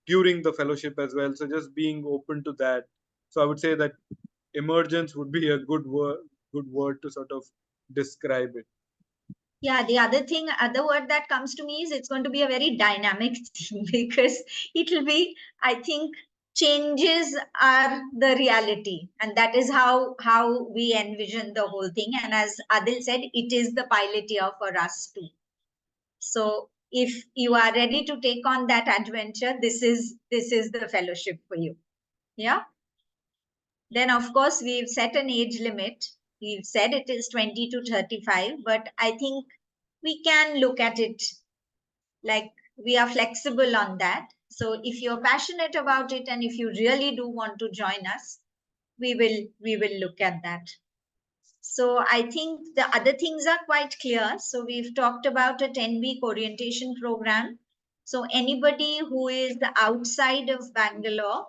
during the fellowship as well. So just being open to that. So I would say that emergence would be a good word to sort of describe it. Yeah, the other word that comes to me is it's going to be a very dynamic thing, because it will be, I think, changes are the reality, and that is how we envision the whole thing. And as Adil said, it is the pilot year for us too. So if you are ready to take on that adventure, this is the fellowship for you. Yeah. Then of course we've set an age limit. We've said it is 20 to 35, but I think we can look at it like we are flexible on that. So if you're passionate about it and if you really do want to join us, we will look at that. So I think the other things are quite clear. So we've talked about a 10-week orientation program. So anybody who is outside of Bangalore,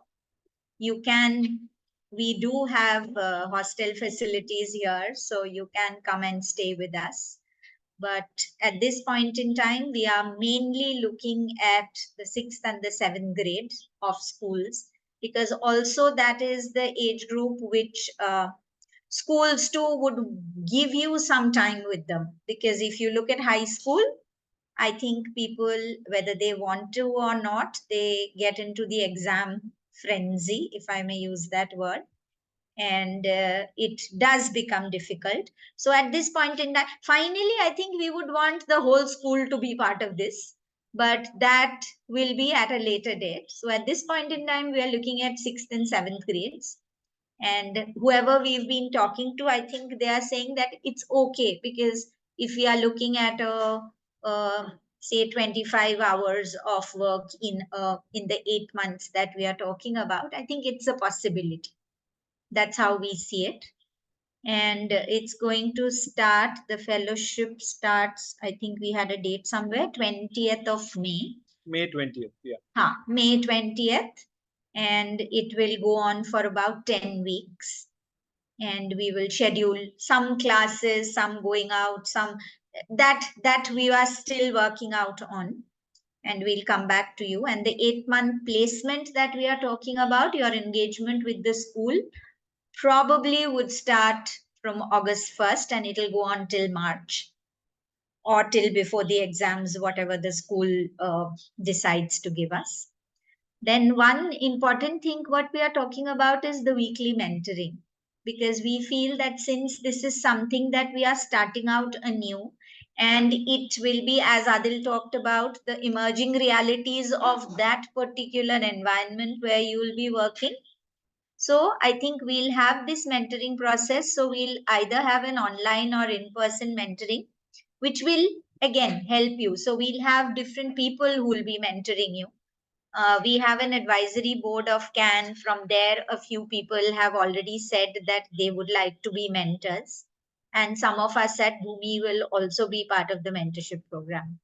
we do have hostel facilities here, so you can come and stay with us. But at this point in time, we are mainly looking at the 6th and the 7th grade of schools, because also that is the age group which schools too would give you some time with them. Because if you look at high school, I think people, whether they want to or not, they get into the exam frenzy, if I may use that word. And it does become difficult. So at this point in time, finally, I think we would want the whole school to be part of this, but that will be at a later date. So at this point in time, we are looking at 6th and 7th grades. And whoever we've been talking to, I think they are saying that it's okay, because if we are looking at say 25 hours of work in the 8 months that we are talking about, I think it's a possibility. That's how we see it. And it's going to start, the fellowship starts, I think we had a date somewhere, 20th of May. May 20th, yeah. May 20th. And it will go on for about 10 weeks. And we will schedule some classes, some going out, some that we are still working out on. And we'll come back to you. And the 8-month placement that we are talking about, your engagement with the school, probably would start from August 1st and it'll go on till March or till before the exams, whatever the school decides to give us. Then one important thing what we are talking about is the weekly mentoring, because we feel that since this is something that we are starting out anew, and it will be, as Adil talked about, the emerging realities of that particular environment where you will be working. So I think we'll have this mentoring process. So we'll either have an online or in-person mentoring, which will again help you. So we'll have different people who will be mentoring you. We have an advisory board of CAN. From there, a few people have already said that they would like to be mentors. And some of us at Bhumi will also be part of the mentorship program.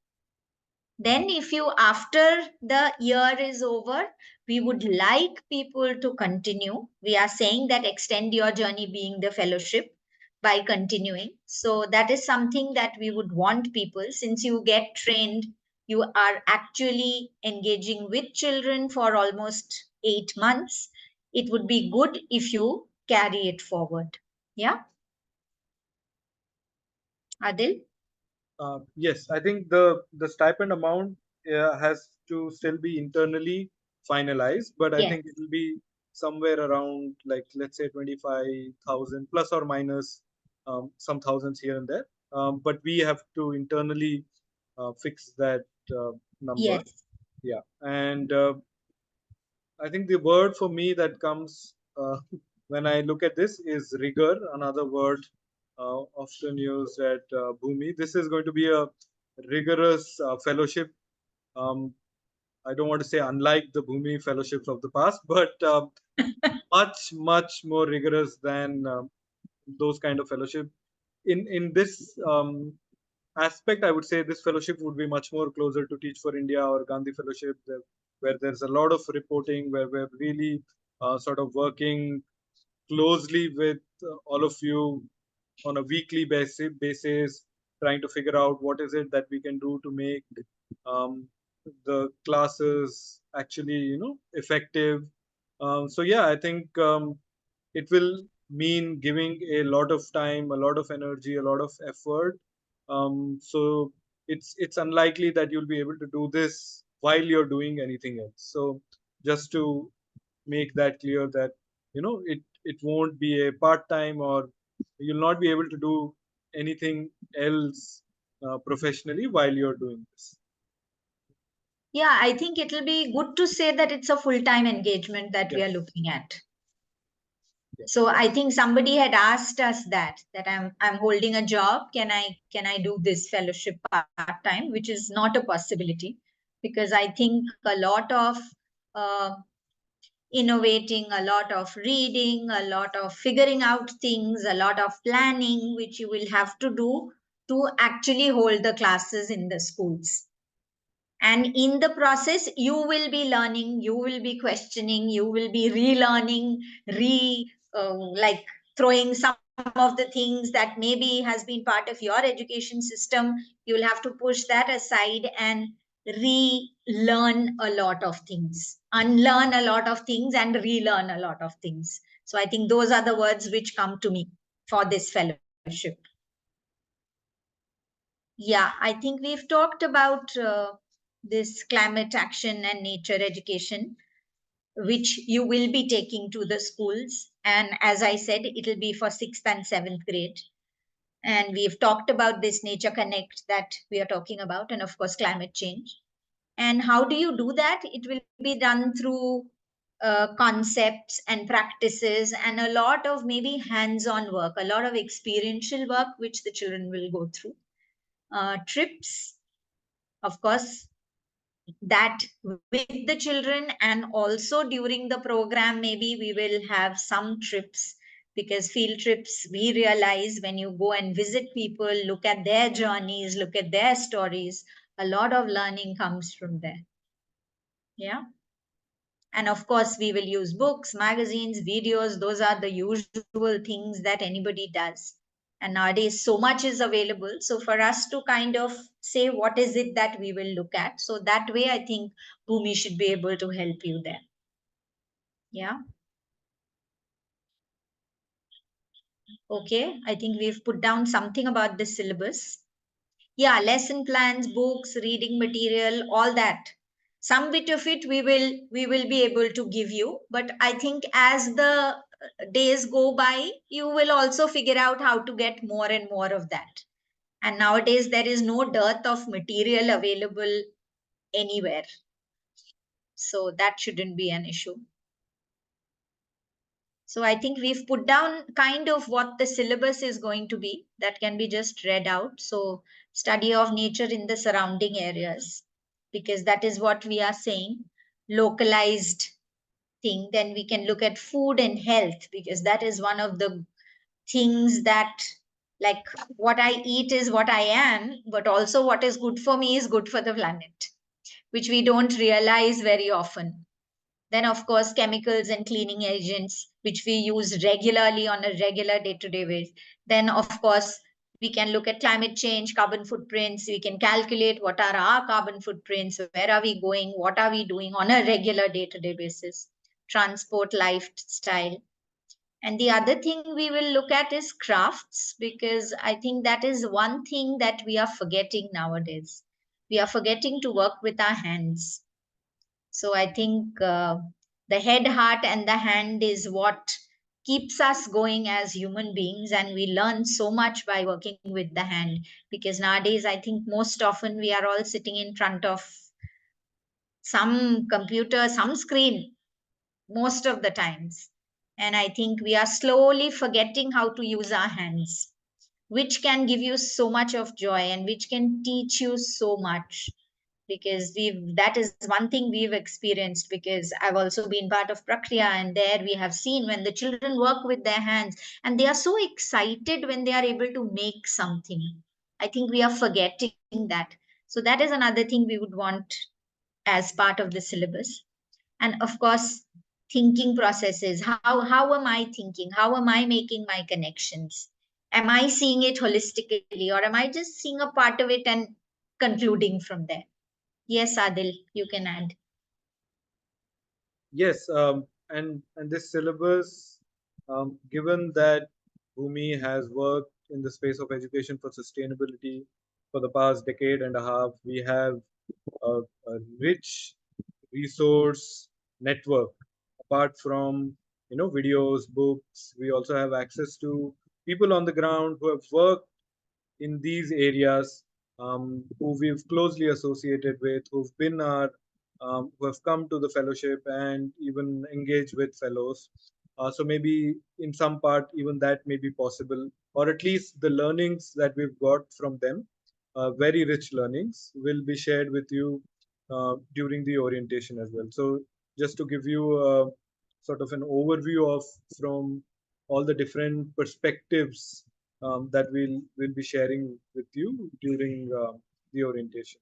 Then if you, after the year is over, we would like people to continue. We are saying that extend your journey being the fellowship by continuing. So that is something that we would want people, since you get trained, you are actually engaging with children for almost 8 months. It would be good if you carry it forward. Yeah. Adil? Yes, I think the stipend amount has to still be internally finalized, but I think it will be somewhere around, like, let's say 25,000 plus or minus some thousands here and there. But we have to internally fix that number. Yes. Yeah, and I think the word for me that comes when I look at this is rigor, another word often used at Bhumi. This is going to be a rigorous fellowship. I don't want to say unlike the Bhumi fellowships of the past, but much more rigorous than those kind of fellowship. In this aspect, I would say this fellowship would be much more closer to Teach for India or Gandhi Fellowship, where there's a lot of reporting, where we're really sort of working closely with all of you on a weekly basis, trying to figure out what is it that we can do to make the classes actually, effective. So yeah, I think it will mean giving a lot of time, a lot of energy, a lot of effort. So it's unlikely that you'll be able to do this while you're doing anything else. So just to make that clear that it won't be a part-time, or you'll not be able to do anything else professionally while you're doing this. Yeah, I think it'll be good to say that it's a full-time engagement that we are looking at. So I think somebody had asked us that I'm holding a job. Can I do this fellowship part-time, which is not a possibility, because I think a lot of innovating, a lot of reading, a lot of figuring out things, a lot of planning, which you will have to do to actually hold the classes in the schools. And in the process, you will be learning, you will be questioning, you will be relearning, like throwing some of the things that maybe has been part of your education system. You will have to push that aside and relearn a lot of things, unlearn a lot of things, and relearn a lot of things. So I think those are the words which come to me for this fellowship. Yeah, I think we've talked about this climate action and nature education, which you will be taking to the schools. And as I said, it'll be for 6th and 7th grade. And we've talked about this Nature Connect that we are talking about, and of course, climate change. And how do you do that? It will be done through concepts and practices and a lot of maybe hands-on work, a lot of experiential work, which the children will go through. Trips, of course, that with the children, and also during the program, maybe we will have some trips, because field trips, we realize when you go and visit people, look at their journeys, look at their stories, a lot of learning comes from there. Yeah. And of course, we will use books, magazines, videos. Those are the usual things that anybody does. And nowadays, so much is available. So for us to kind of say what is it that we will look at, so that way, I think Bhumi should be able to help you there. Yeah. Okay, I think we've put down something about the syllabus. Yeah, lesson plans, books, reading material, all that. Some bit of it we will be able to give you, but I think as the days go by, you will also figure out how to get more and more of that. And nowadays there is no dearth of material available anywhere. So that shouldn't be an issue. So I think we've put down kind of what the syllabus is going to be, that can be just read out. So study of nature in the surrounding areas, because that is what we are saying, localized thing. Then we can look at food and health, because that is one of the things that, like, what I eat is what I am, but also what is good for me is good for the planet, which we don't realize very often. Then, of course, chemicals and cleaning agents, which we use regularly on a regular day-to-day basis. Then, of course, we can look at climate change, carbon footprints. We can calculate what are our carbon footprints, where are we going, what are we doing on a regular day-to-day basis. Transport, lifestyle. And the other thing we will look at is crafts, because I think that is one thing that we are forgetting nowadays. We are forgetting to work with our hands. So I think the head, heart, and the hand is what keeps us going as human beings. And we learn so much by working with the hand, because nowadays, I think most often we are all sitting in front of some computer, some screen, most of the times. And I think we are slowly forgetting how to use our hands, which can give you so much of joy and which can teach you so much. Because that is one thing we've experienced, because I've also been part of Prakriya, and there we have seen when the children work with their hands and they are so excited when they are able to make something. I think we are forgetting that. So that is another thing we would want as part of the syllabus. And of course, thinking processes. How am I thinking? How am I making my connections? Am I seeing it holistically, or am I just seeing a part of it and concluding from there? Yes, Adil, you can add. Yes, and this syllabus, given that Bhumi has worked in the space of education for sustainability for the past decade and a half, we have a rich resource network. Apart from videos, books, we also have access to people on the ground who have worked in these areas, who we've closely associated with, who've been who have come to the fellowship and even engaged with fellows. So maybe in some part, even that may be possible, or at least the learnings that we've got from them, very rich learnings, will be shared with you during the orientation as well. So just to give you sort of an overview of from all the different perspectives that we'll be sharing with you during the orientation.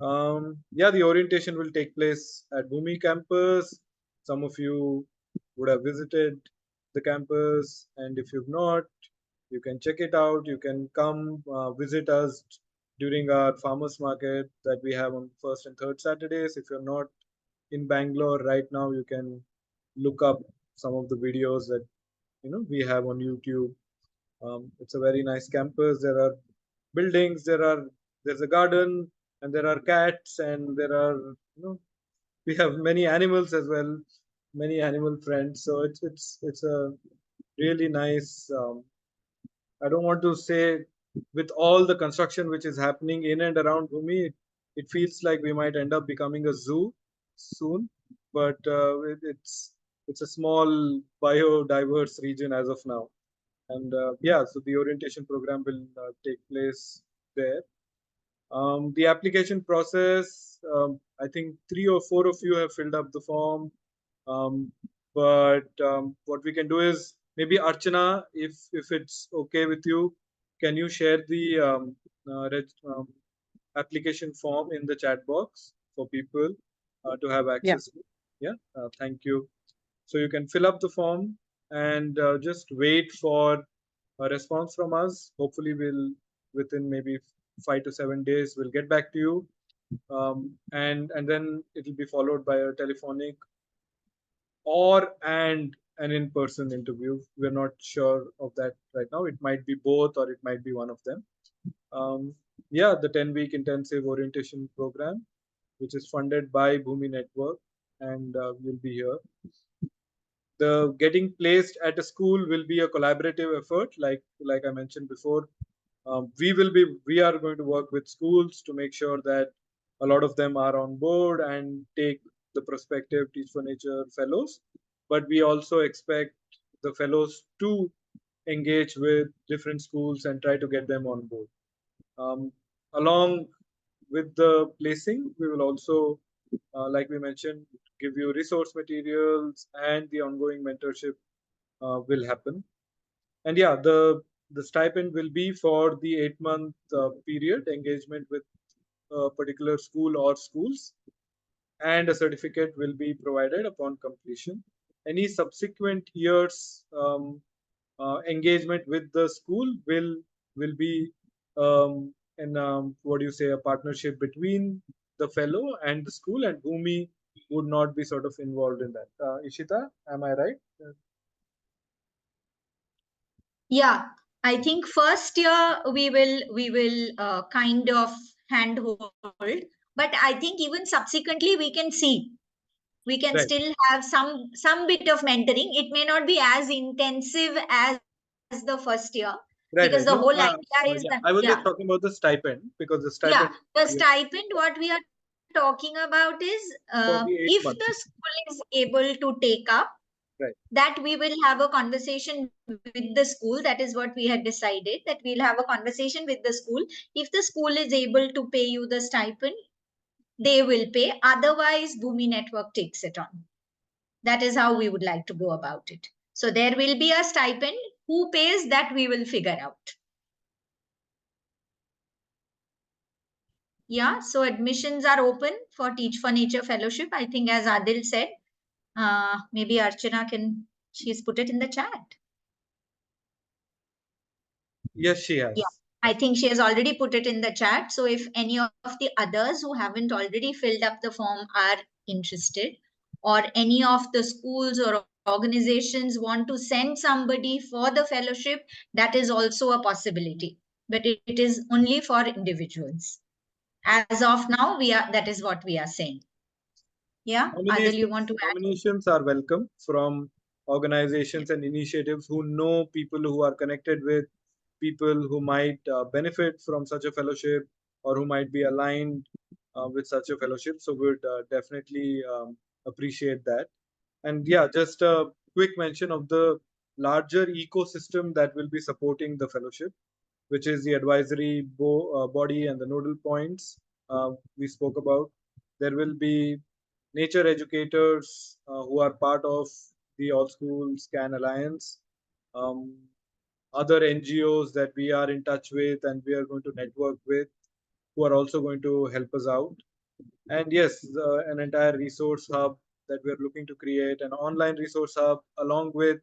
Yeah, the orientation will take place at Bhumi campus. Some of you would have visited the campus, and if you've not, you can check it out. You can come visit us during our farmers market that we have on first and third Saturdays. If you're not in Bangalore right now, you can look up some of the videos that we have on YouTube. It's a very nice campus. There are buildings, there's a garden, and there are cats, and there are we have many animals as well, many animal friends. So it's a really nice. I don't want to say, with all the construction which is happening in and around Bhumi, it feels like we might end up becoming a zoo soon. But it's a small biodiverse region as of now. And yeah, so the orientation program will take place there. The application process, I think 3 or 4 of you have filled up the form. But what we can do is, maybe Archana, if it's okay with you, can you share the application form in the chat box for people to have access to? Yeah, thank you. So you can fill up the form and just wait for a response from us. Hopefully, within maybe 5 to 7 days, we'll get back to you, and then it will be followed by a telephonic and an in-person interview. We're not sure of that right now. It might be both, or it might be one of them. Yeah, the 10-week intensive orientation program, which is funded by Bhumi Network, and we'll be here. The getting placed at a school will be a collaborative effort, like I mentioned before. We are going to work with schools to make sure that a lot of them are on board and take the prospective Teach for Nature fellows. But we also expect the fellows to engage with different schools and try to get them on board. Along with the placing, we will also, like we mentioned, give you resource materials, and the ongoing mentorship will happen. And yeah, the stipend will be for the 8-month period engagement with a particular school or schools, and a certificate will be provided upon completion. Any subsequent years engagement with the school will be what do you say, a partnership between the fellow and the school, and Bhumi would not be sort of involved in that. Ishita, am I right? Yeah, I think first year we will kind of handhold, but I think even subsequently we can see. We can Right. still have some bit of mentoring. It may not be as intensive as the first year, Right, because right. the No, whole idea is yeah, that, I was yeah, just talking about the stipend, because the yeah, stipend the stipend what we are talking about is for the 8 if months. the school is able to take up, Right. that we will have a conversation with the school. That is what we had decided, that we'll have a conversation with the school. If the school is able to pay you the stipend, they will pay. Otherwise, Bhumi Network takes it on. That is how we would like to go about it. So there will be a stipend. Who pays, that we will figure out. Yeah, so admissions are open for Teach for Nature Fellowship. I think as Adil said, maybe Archana she's put it in the chat. Yes, she has. Yeah, I think she has already put it in the chat. So if any of the others who haven't already filled up the form are interested, or any of the schools or organizations want to send somebody for the fellowship, that is also a possibility. But it is only for individuals. As of now, that is what we are saying. Yeah, Adil, you want to add? Nominations are welcome from organizations and initiatives who know people who are connected with people who might benefit from such a fellowship, or who might be aligned with such a fellowship. So we would definitely appreciate that. And yeah, just a quick mention of the larger ecosystem that will be supporting the fellowship, which is the advisory body and the nodal points we spoke about. There will be nature educators who are part of the All Schools Can Alliance, other NGOs that we are in touch with and we are going to network with, who are also going to help us out. And yes, an entire resource hub that we're looking to create, an online resource hub along with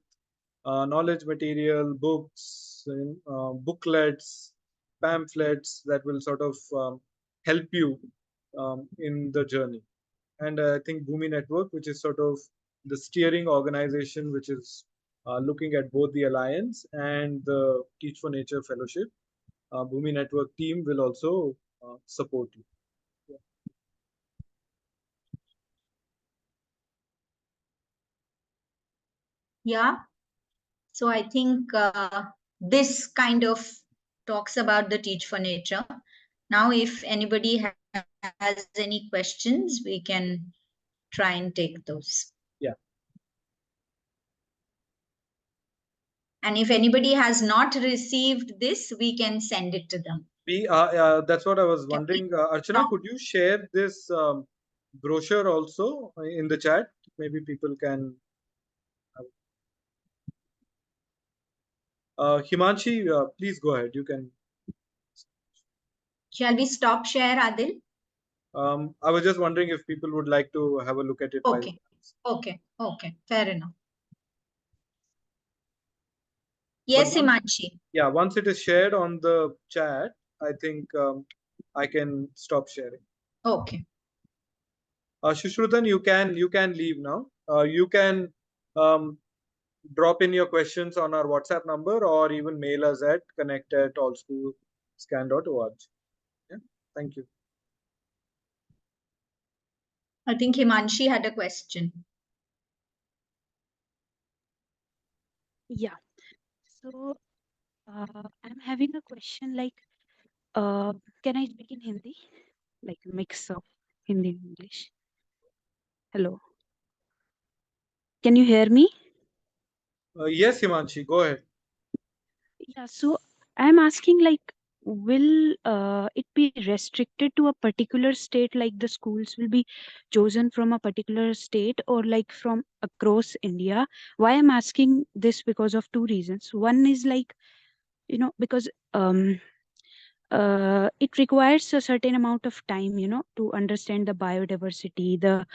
knowledge material, books, booklets, pamphlets that will sort of help you in the journey. And I think Bhumi Network, which is sort of the steering organization, which is looking at both the Alliance and the Teach for Nature Fellowship, Bhumi Network team will also support you. Yeah. So I think this kind of talks about the Teach for Nature. Now, if anybody has any questions, we can try and take those. Yeah. And if anybody has not received this, we can send it to them. That's what I was wondering. Archana, could you share this brochure also in the chat? Maybe people can. Himanshi, please go ahead. You can. Shall we stop share, Adil? I was just wondering if people would like to have a look at it. Okay. Okay. Fair enough. Yes, Himanshi. Yeah, once it is shared on the chat, I think I can stop sharing. Okay. Shushrutan, you can leave now. You can drop in your questions on our WhatsApp number, or even mail us at connect@allschoolscan.org. Yeah, thank you. I think Himanshi had a question. Yeah. So I'm having a question like, can I speak in Hindi? Like a mix of Hindi and English. Hello. Can you hear me? Yes, Himanshi, go ahead. Yeah, so I'm asking like, will it be restricted to a particular state, like the schools will be chosen from a particular state, or like from across India? Why I'm asking this, because of two reasons. One is like, because it requires a certain amount of time, to understand the biodiversity, the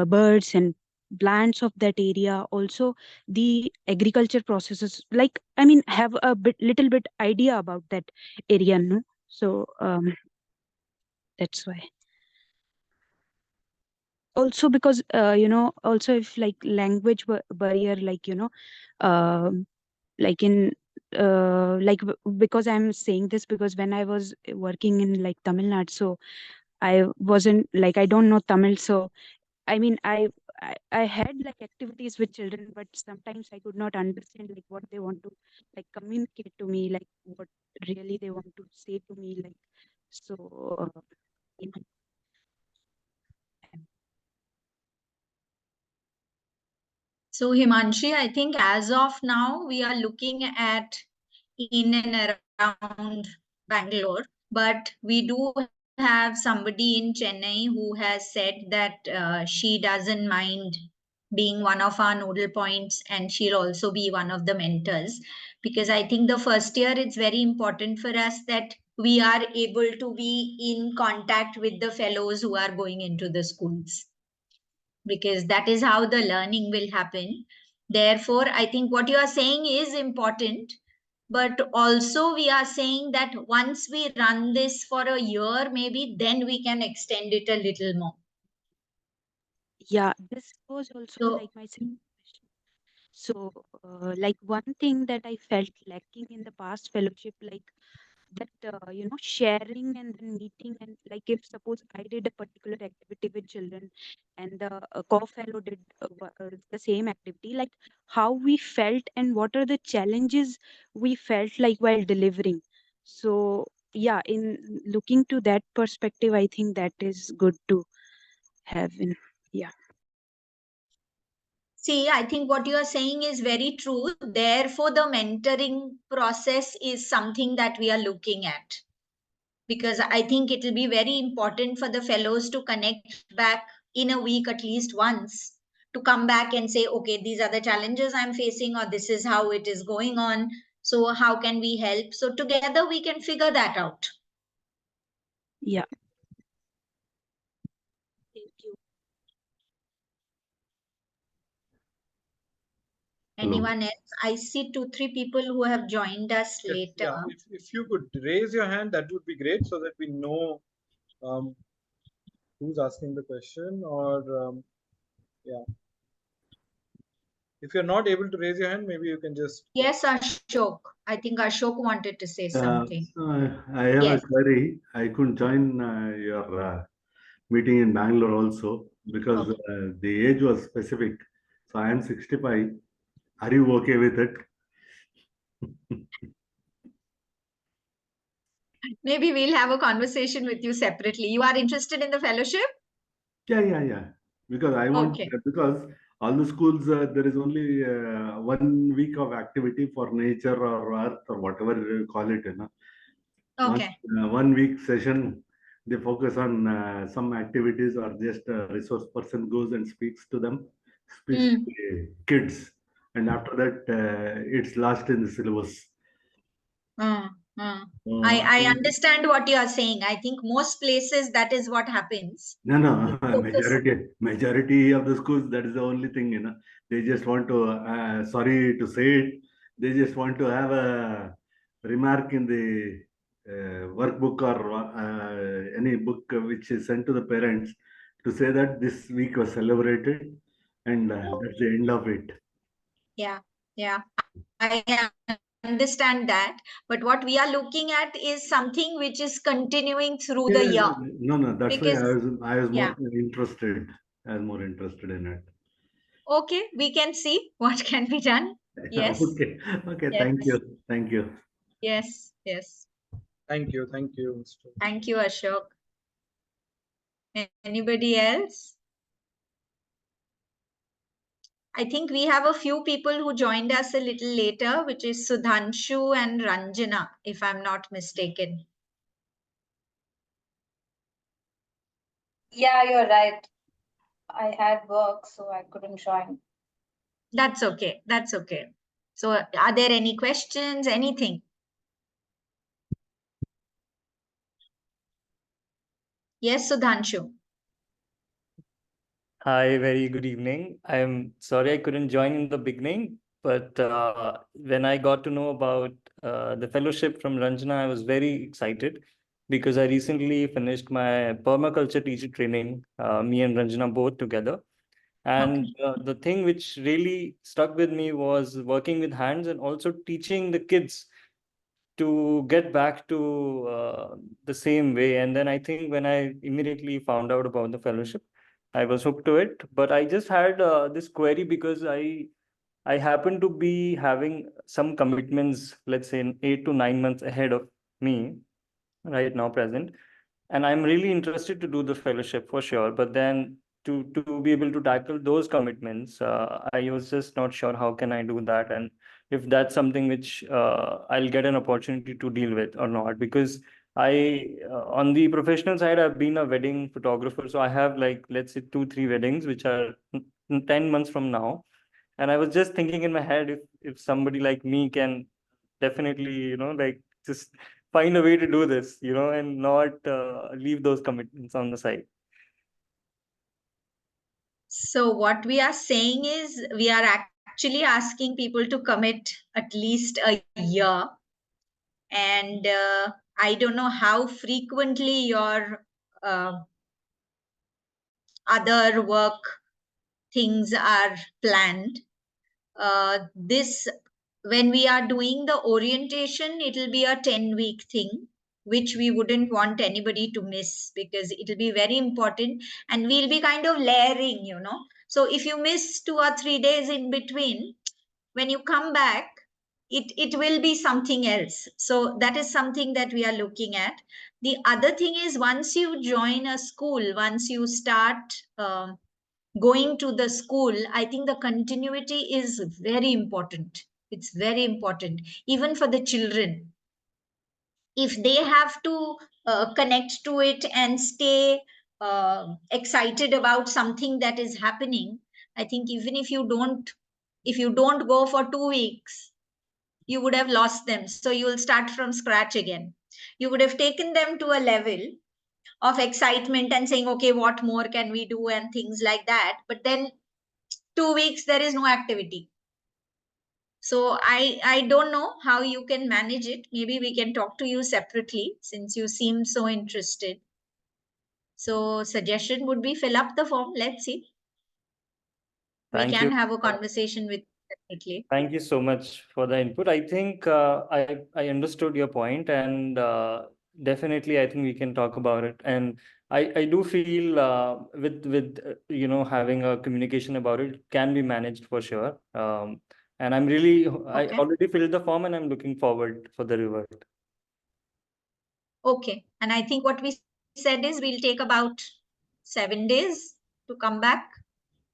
birds and plants of that area, also the agriculture processes, like, I mean, have a little bit idea about that area, no? So that's why. Also because also if like language barrier, like, like in because I'm saying this because when I was working in like Tamil Nadu, so I wasn't like, I don't know Tamil, so I mean, I had like activities with children, but sometimes I could not understand like what they want to like communicate to me, like what really they want to say to me, like, so you know. So Himanshi, I think as of now, we are looking at in and around Bangalore, but we do have somebody in Chennai who has said that she doesn't mind being one of our nodal points, and she'll also be one of the mentors, because I think the first year it's very important for us that we are able to be in contact with the fellows who are going into the schools, because that is how the learning will happen. Therefore, I think what you are saying is important, but also we are saying that once we run this for a year, maybe then we can extend it a little more. Yeah, this was also So, like my second question. So, like one thing that I felt lacking in the past fellowship, like that, sharing and then meeting, and like if suppose I did a particular activity with children and the co-fellow did the same activity, like how we felt and what are the challenges we felt like while delivering. So, yeah, in looking to that perspective, I think that is good to have in, yeah. see, I think what you are saying is very true. Therefore, the mentoring process is something that we are looking at, because I think it will be very important for the fellows to connect back in a week at least once, to come back and say, okay, these are the challenges I'm facing, or this is how it is going on. So, how can we help? So, together we can figure that out. Yeah. Thank you. Anyone else? I see 2-3 people who have joined us later. Yeah, if you could raise your hand, that would be great, so that we know who's asking the question, or yeah. If you're not able to raise your hand, maybe you can just. Yes, Ashok. I think Ashok wanted to say something. I have Yes. a query. I couldn't join your meeting in Bangalore also because the age was specific. So I am 65. Are you okay with it? Maybe we'll have a conversation with you separately. You are interested in the fellowship? Yeah. Because I want, Okay. because all the schools, there is only 1 week of activity for nature or earth or whatever you call it. Okay. 1 week session, they focus on some activities, or just a resource person goes and speaks to them, speaks to the kids. And after that, it's lost in the syllabus. I understand what you are saying. I think most places that is what happens. No. Majority of the schools, that is the only thing. They just want to, sorry to say it, they just want to have a remark in the workbook or any book which is sent to the parents to say that this week was celebrated, and that's the end of it. Yeah. I understand that. But what we are looking at is something which is continuing through the year. No. That's why Because, I was yeah. more interested. I was more interested in it. Okay, we can see what can be done. Yes. Okay. Yes. Thank you. Yes. Thank you, Mr. Thank you, Ashok. Anybody else? I think we have a few people who joined us a little later, which is Sudhanshu and Ranjana, if I'm not mistaken. Yeah, you're right. I had work, so I couldn't join. That's okay. So are there any questions, anything? Yes, Sudhanshu. Hi, very good evening. I'm sorry I couldn't join in the beginning, but when I got to know about the fellowship from Ranjana, I was very excited because I recently finished my permaculture teacher training, me and Ranjana both together. And the thing which really stuck with me was working with hands and also teaching the kids to get back to the same way. And then I think when I immediately found out about the fellowship, I was hooked to it. But I just had this query because I happen to be having some commitments, let's say 8 to 9 months ahead of me right now present. And I'm really interested to do the fellowship for sure. But then to be able to tackle those commitments. I was just not sure how can I do that, and if that's something which I'll get an opportunity to deal with or not, because on the professional side, I've been a wedding photographer, so I have, like, let's say 2-3 weddings which are 10 months from now, and I was just thinking in my head, if somebody like me can definitely, like, just find a way to do this, and not leave those commitments on the side. So what we are saying is we are actually asking people to commit at least a year. And I don't know how frequently your other work things are planned. When we are doing the orientation, it'll be a 10-week thing, which we wouldn't want anybody to miss because it'll be very important, and we'll be kind of layering, So if you miss 2 or 3 days in between, when you come back, it will be something else. So that is something that we are looking at. The other thing is, once you join a school, once you start going to the school, I think the continuity is very important. It's very important, even for the children. If they have to connect to it and stay excited about something that is happening, I think even if you don't go for 2 weeks, you would have lost them. So you will start from scratch again. You would have taken them to a level of excitement and saying, okay, what more can we do and things like that. But then 2 weeks, there is no activity. So I don't know how you can manage it. Maybe we can talk to you separately since you seem so interested. So suggestion would be fill up the form. Let's see. Thank we can you. have a conversation with separately. Thank you so much for the input. I think I understood your point, and definitely I think we can talk about it. And I do feel with having a communication about it can be managed for sure. And I already filled the form, and I'm looking forward for the revert. Okay. And I think what we said is we'll take about 7 days to come back,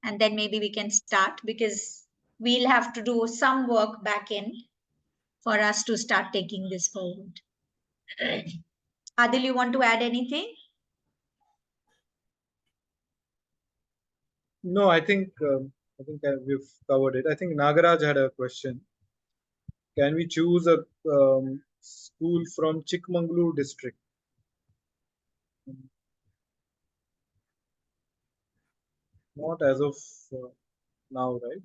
and then maybe we can start, because we'll have to do some work back in for us to start taking this forward. Adil, you want to add anything? No, I think we've covered it. I think Nagaraj had a question. Can we choose a school from Chikmagalur district? Not as of now, right?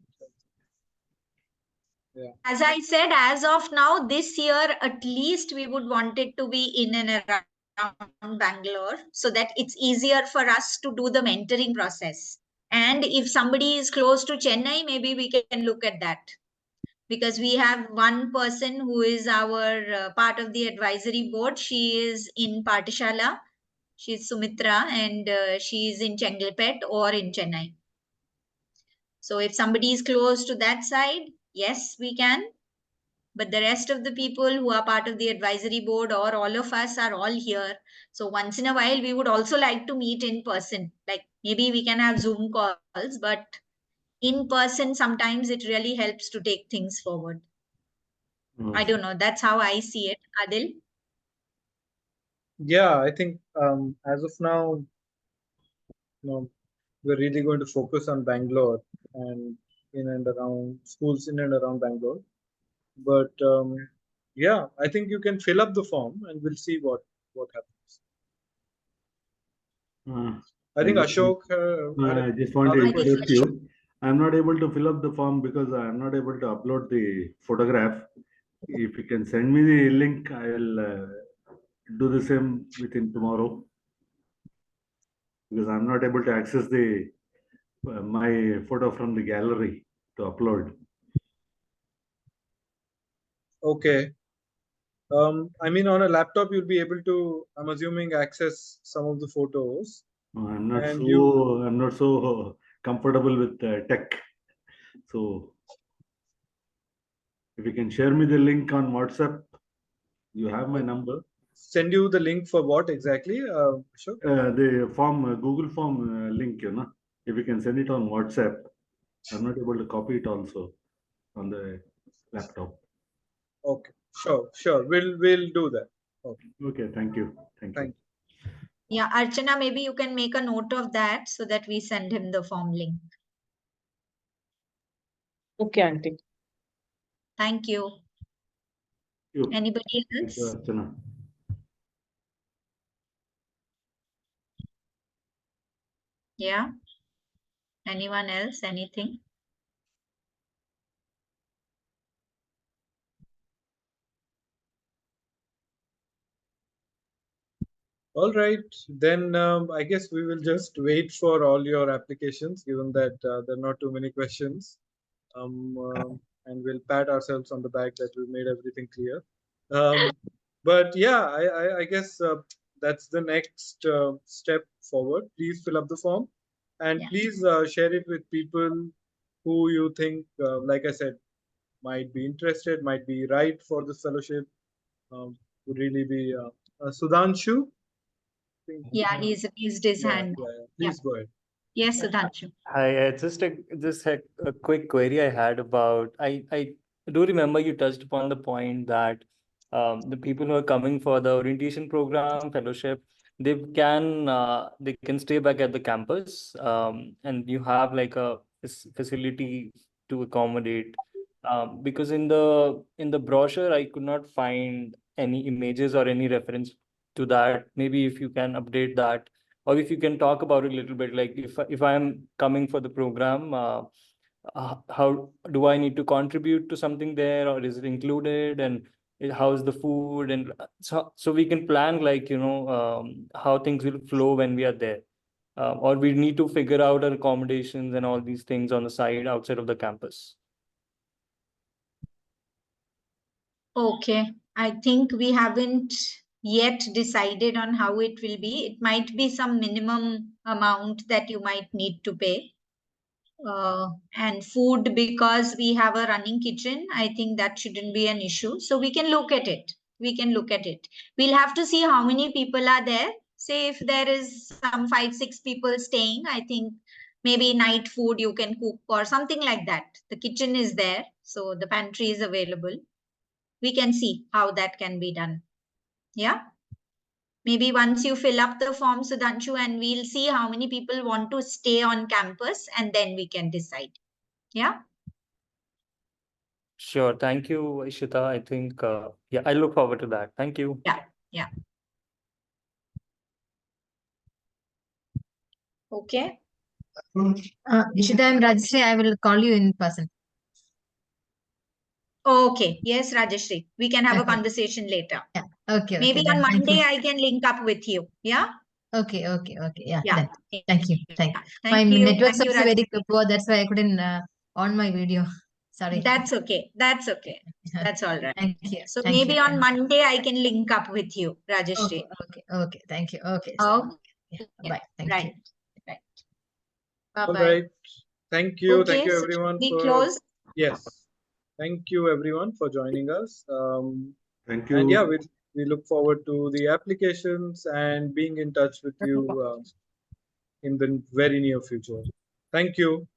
Yeah. As I said, as of now, this year, at least we would want it to be in and around Bangalore, so that it's easier for us to do the mentoring process. And if somebody is close to Chennai, maybe we can look at that. Because we have one person who is our part of the advisory board. She is in Patishala. She's Sumitra, and she is in Chengalpet or in Chennai. So if somebody is close to that side, yes, we can. But the rest of the people who are part of the advisory board or all of us are all here. So once in a while, we would also like to meet in person. Like maybe we can have Zoom calls, but in person, sometimes it really helps to take things forward. I don't know. That's how I see it. Adil? Yeah, I think as of now, we're really going to focus on Bangalore and in and around schools in and around Bangalore. But yeah, I think you can fill up the form and we'll see what happens. I think Ashok. I just want to interrupt you. I'm not able to fill up the form because I'm not able to upload the photograph. If you can send me the link, I will do the same within tomorrow, because I'm not able to access the my photo from the gallery to upload. Okay. I mean, on a laptop, you'll be able to, I'm assuming, access some of the photos. I'm not so comfortable with tech. So if you can share me the link on WhatsApp, you have my number. Send you the link for what exactly, Ashok? The form, Google form link, if you can send it on WhatsApp, I'm not able to copy it also on the laptop. Okay, sure. We'll do that. Okay. Okay, thank you. Thank you. Yeah, Archana, maybe you can make a note of that so that we send him the form link. Okay, Auntie. Thank you. Anybody else? Thank you, Archana. Yeah. Anyone else? Anything? All right, then I guess we will just wait for all your applications, given that there are not too many questions. And we'll pat ourselves on the back that we made everything clear. But yeah, I guess that's the next step forward. Please fill up the form, and please share it with people who you think, like I said, might be interested, might be right for this fellowship. Would really be Sudhanshu. Yeah, he's raised his hand. Please go ahead. Yes, Sudhanshu. Hi, just a quick query I had about I do remember you touched upon the point that the people who are coming for the orientation program fellowship, they can stay back at the campus, and you have like a facility to accommodate. Because in the brochure I could not find any images or any reference to that. Maybe if you can update that, or if you can talk about it a little bit, like if I'm coming for the program, how do I need to contribute to something there, or is it included, and how's the food, and so we can plan, like, how things will flow when we are there, or we need to figure out our accommodations and all these things on the side outside of the campus. Okay, I think we haven't yet decided on how it will be. It might be some minimum amount that you might need to pay. And food, because we have a running kitchen, I think that shouldn't be an issue. So we can look at it. We'll have to see how many people are there. Say if there is some 5-6 people staying, I think maybe night food you can cook or something like that. The kitchen is there, so the pantry is available. We can see how that can be done. Yeah. Maybe once you fill up the form, Sudhanshu, and we'll see how many people want to stay on campus, and then we can decide. Yeah. Sure. Thank you, Ishita. I think, yeah, I look forward to that. Thank you. Yeah. Okay. Ishita, I'm Rajashri. I will call you in person. Okay. Yes, Rajashri. We can have a conversation later. Yeah. Okay. Maybe then. on Thank Monday you. I can link up with you. Yeah. Okay. Yeah. Yeah. Then. Thank you. My Thank you. network Thank you, is very Rajashri. poor. That's why I couldn't on my video. Sorry. That's okay. That's all right. Thank you. So Thank maybe you. on Monday I can link up with you, Rajashri. Okay. Thank you. Okay. Oh, Yeah. Bye. Thank you. Right. All Bye-bye. right. Thank you. Okay, Thank you so everyone we for close? Yes. Thank you everyone for joining us. Thank And yeah, you. we look forward to the applications and being in touch with you in the very near future. Thank you.